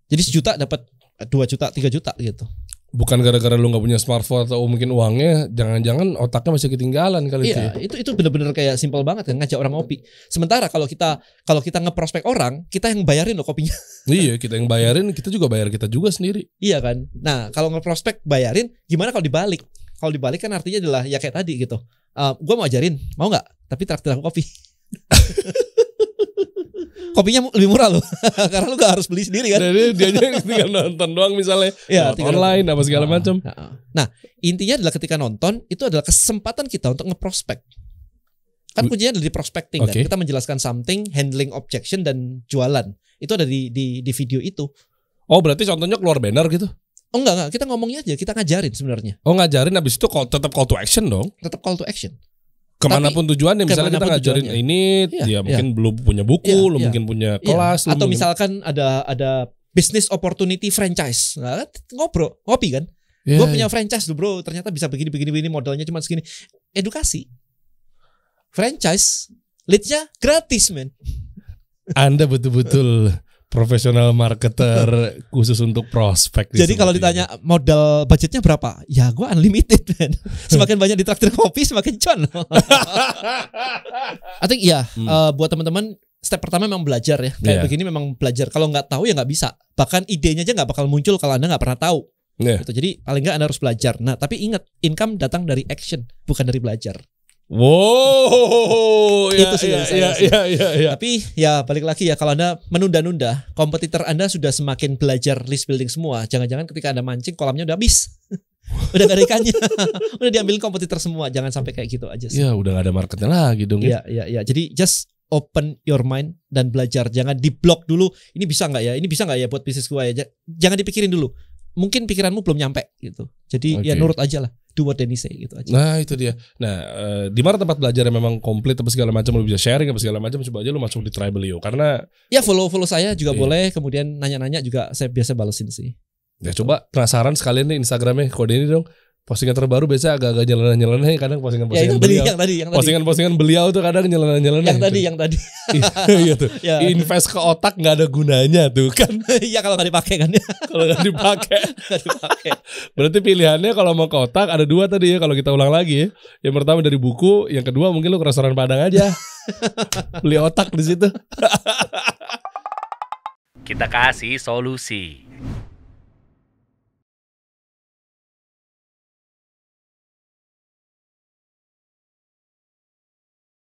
S1: Jadi 1 juta dapat 2 juta 3 juta gitu.
S3: Bukan gara-gara lu gak punya smartphone atau mungkin uangnya, jangan-jangan otaknya masih ketinggalan kali.
S1: Iya, itu bener-bener kayak simpel banget kan ngajak orang ngopi. Sementara kalau kita ngeprospek orang, kita yang bayarin loh kopinya.
S3: Iya, kita yang bayarin, kita juga bayar kita juga sendiri.
S1: Iya kan. Nah kalau ngeprospek bayarin, gimana kalau dibalik? Kalau dibalik kan artinya adalah ya kayak tadi gitu. Gue mau ajarin, mau nggak? Tapi traktir aku kopi. Kopinya lebih murah loh. Karena lu gak harus beli sendiri kan.
S3: Jadi dia tinggal nonton doang misalnya.
S1: Ya,
S3: online apa segala macam.
S1: Nah intinya adalah ketika nonton itu adalah kesempatan kita untuk ngeprospek. Kan kuncinya ada di prospecting kan. Kita menjelaskan something, handling objection dan jualan. Itu ada di video itu.
S3: Oh berarti contohnya keluar banner gitu?
S1: Oh enggak, kita ngomongnya aja, kita ngajarin sebenarnya.
S3: Oh ngajarin, habis itu tetap call to action dong?
S1: Tetap call to action.
S3: Kemanapun tujuannya, misalnya kita ngajarin ini, mungkin belum punya buku, lu mungkin punya kelas,
S1: atau misalkan ada business opportunity franchise, nah, ngopi kan? Gue punya franchise tuh bro, ternyata bisa begini modalnya cuma segini. Edukasi, franchise, leadsnya gratis men.
S3: Anda betul-betul profesional marketer khusus untuk prospek.
S1: Jadi kalau ditanya modal budgetnya berapa? Ya gue unlimited man. Semakin banyak ditraktir kopi semakin con. I think buat teman-teman step pertama memang belajar ya. Kayak begini memang belajar. Kalau nggak tahu ya nggak bisa. Bahkan idenya aja nggak bakal muncul kalau Anda nggak pernah tahu. Gitu. Jadi paling nggak Anda harus belajar. Nah tapi ingat income datang dari action bukan dari belajar.
S3: Wow,
S1: itu sih dari saya sih.
S3: Ya.
S1: Tapi ya balik lagi ya kalau Anda menunda-nunda, kompetitor Anda sudah semakin belajar list building semua. Jangan-jangan ketika Anda mancing kolamnya udah habis. Udah gak ada ikannya. Udah diambil kompetitor semua. Jangan sampai kayak gitu aja sih.
S3: Ya udah gak ada marketnya lagi dong.
S1: Iya. Jadi just open your mind dan belajar. Jangan diblok dulu. Ini bisa nggak ya? Ini bisa nggak ya buat bisnis gue ya? Jangan dipikirin dulu. Mungkin pikiranmu belum nyampe gitu. Jadi ya nurut aja lah. Do what they say gitu aja.
S3: Nah itu dia. Nah di mana tempat belajar yang memang komplit apa segala macam, lu bisa sharing apa segala macam, coba aja lu masuk di Tribelio. Karena
S1: ya follow saya juga boleh. Kemudian nanya-nanya juga saya biasa balesin sih.
S3: Ya coba penasaran sekalian nih Instagramnya kode ini dong. Postingan terbaru biasa agak-agak nyeleneh kadang postingan-postingan beliau.
S1: Yang tadi.
S3: Postingan-postingan beliau tuh kadang nyeleneh.
S1: Yang tadi.
S3: Iya tuh. Invest ke otak nggak ada gunanya tuh kan.
S1: Iya kalau nggak dipakai kan.
S3: Kalau nggak dipakai. Berarti pilihannya kalau mau ke otak ada 2 tadi ya kalau kita ulang lagi ya. Yang pertama dari buku, yang kedua mungkin lu ke restoran Padang aja. Beli otak di situ.
S2: Kita kasih solusi.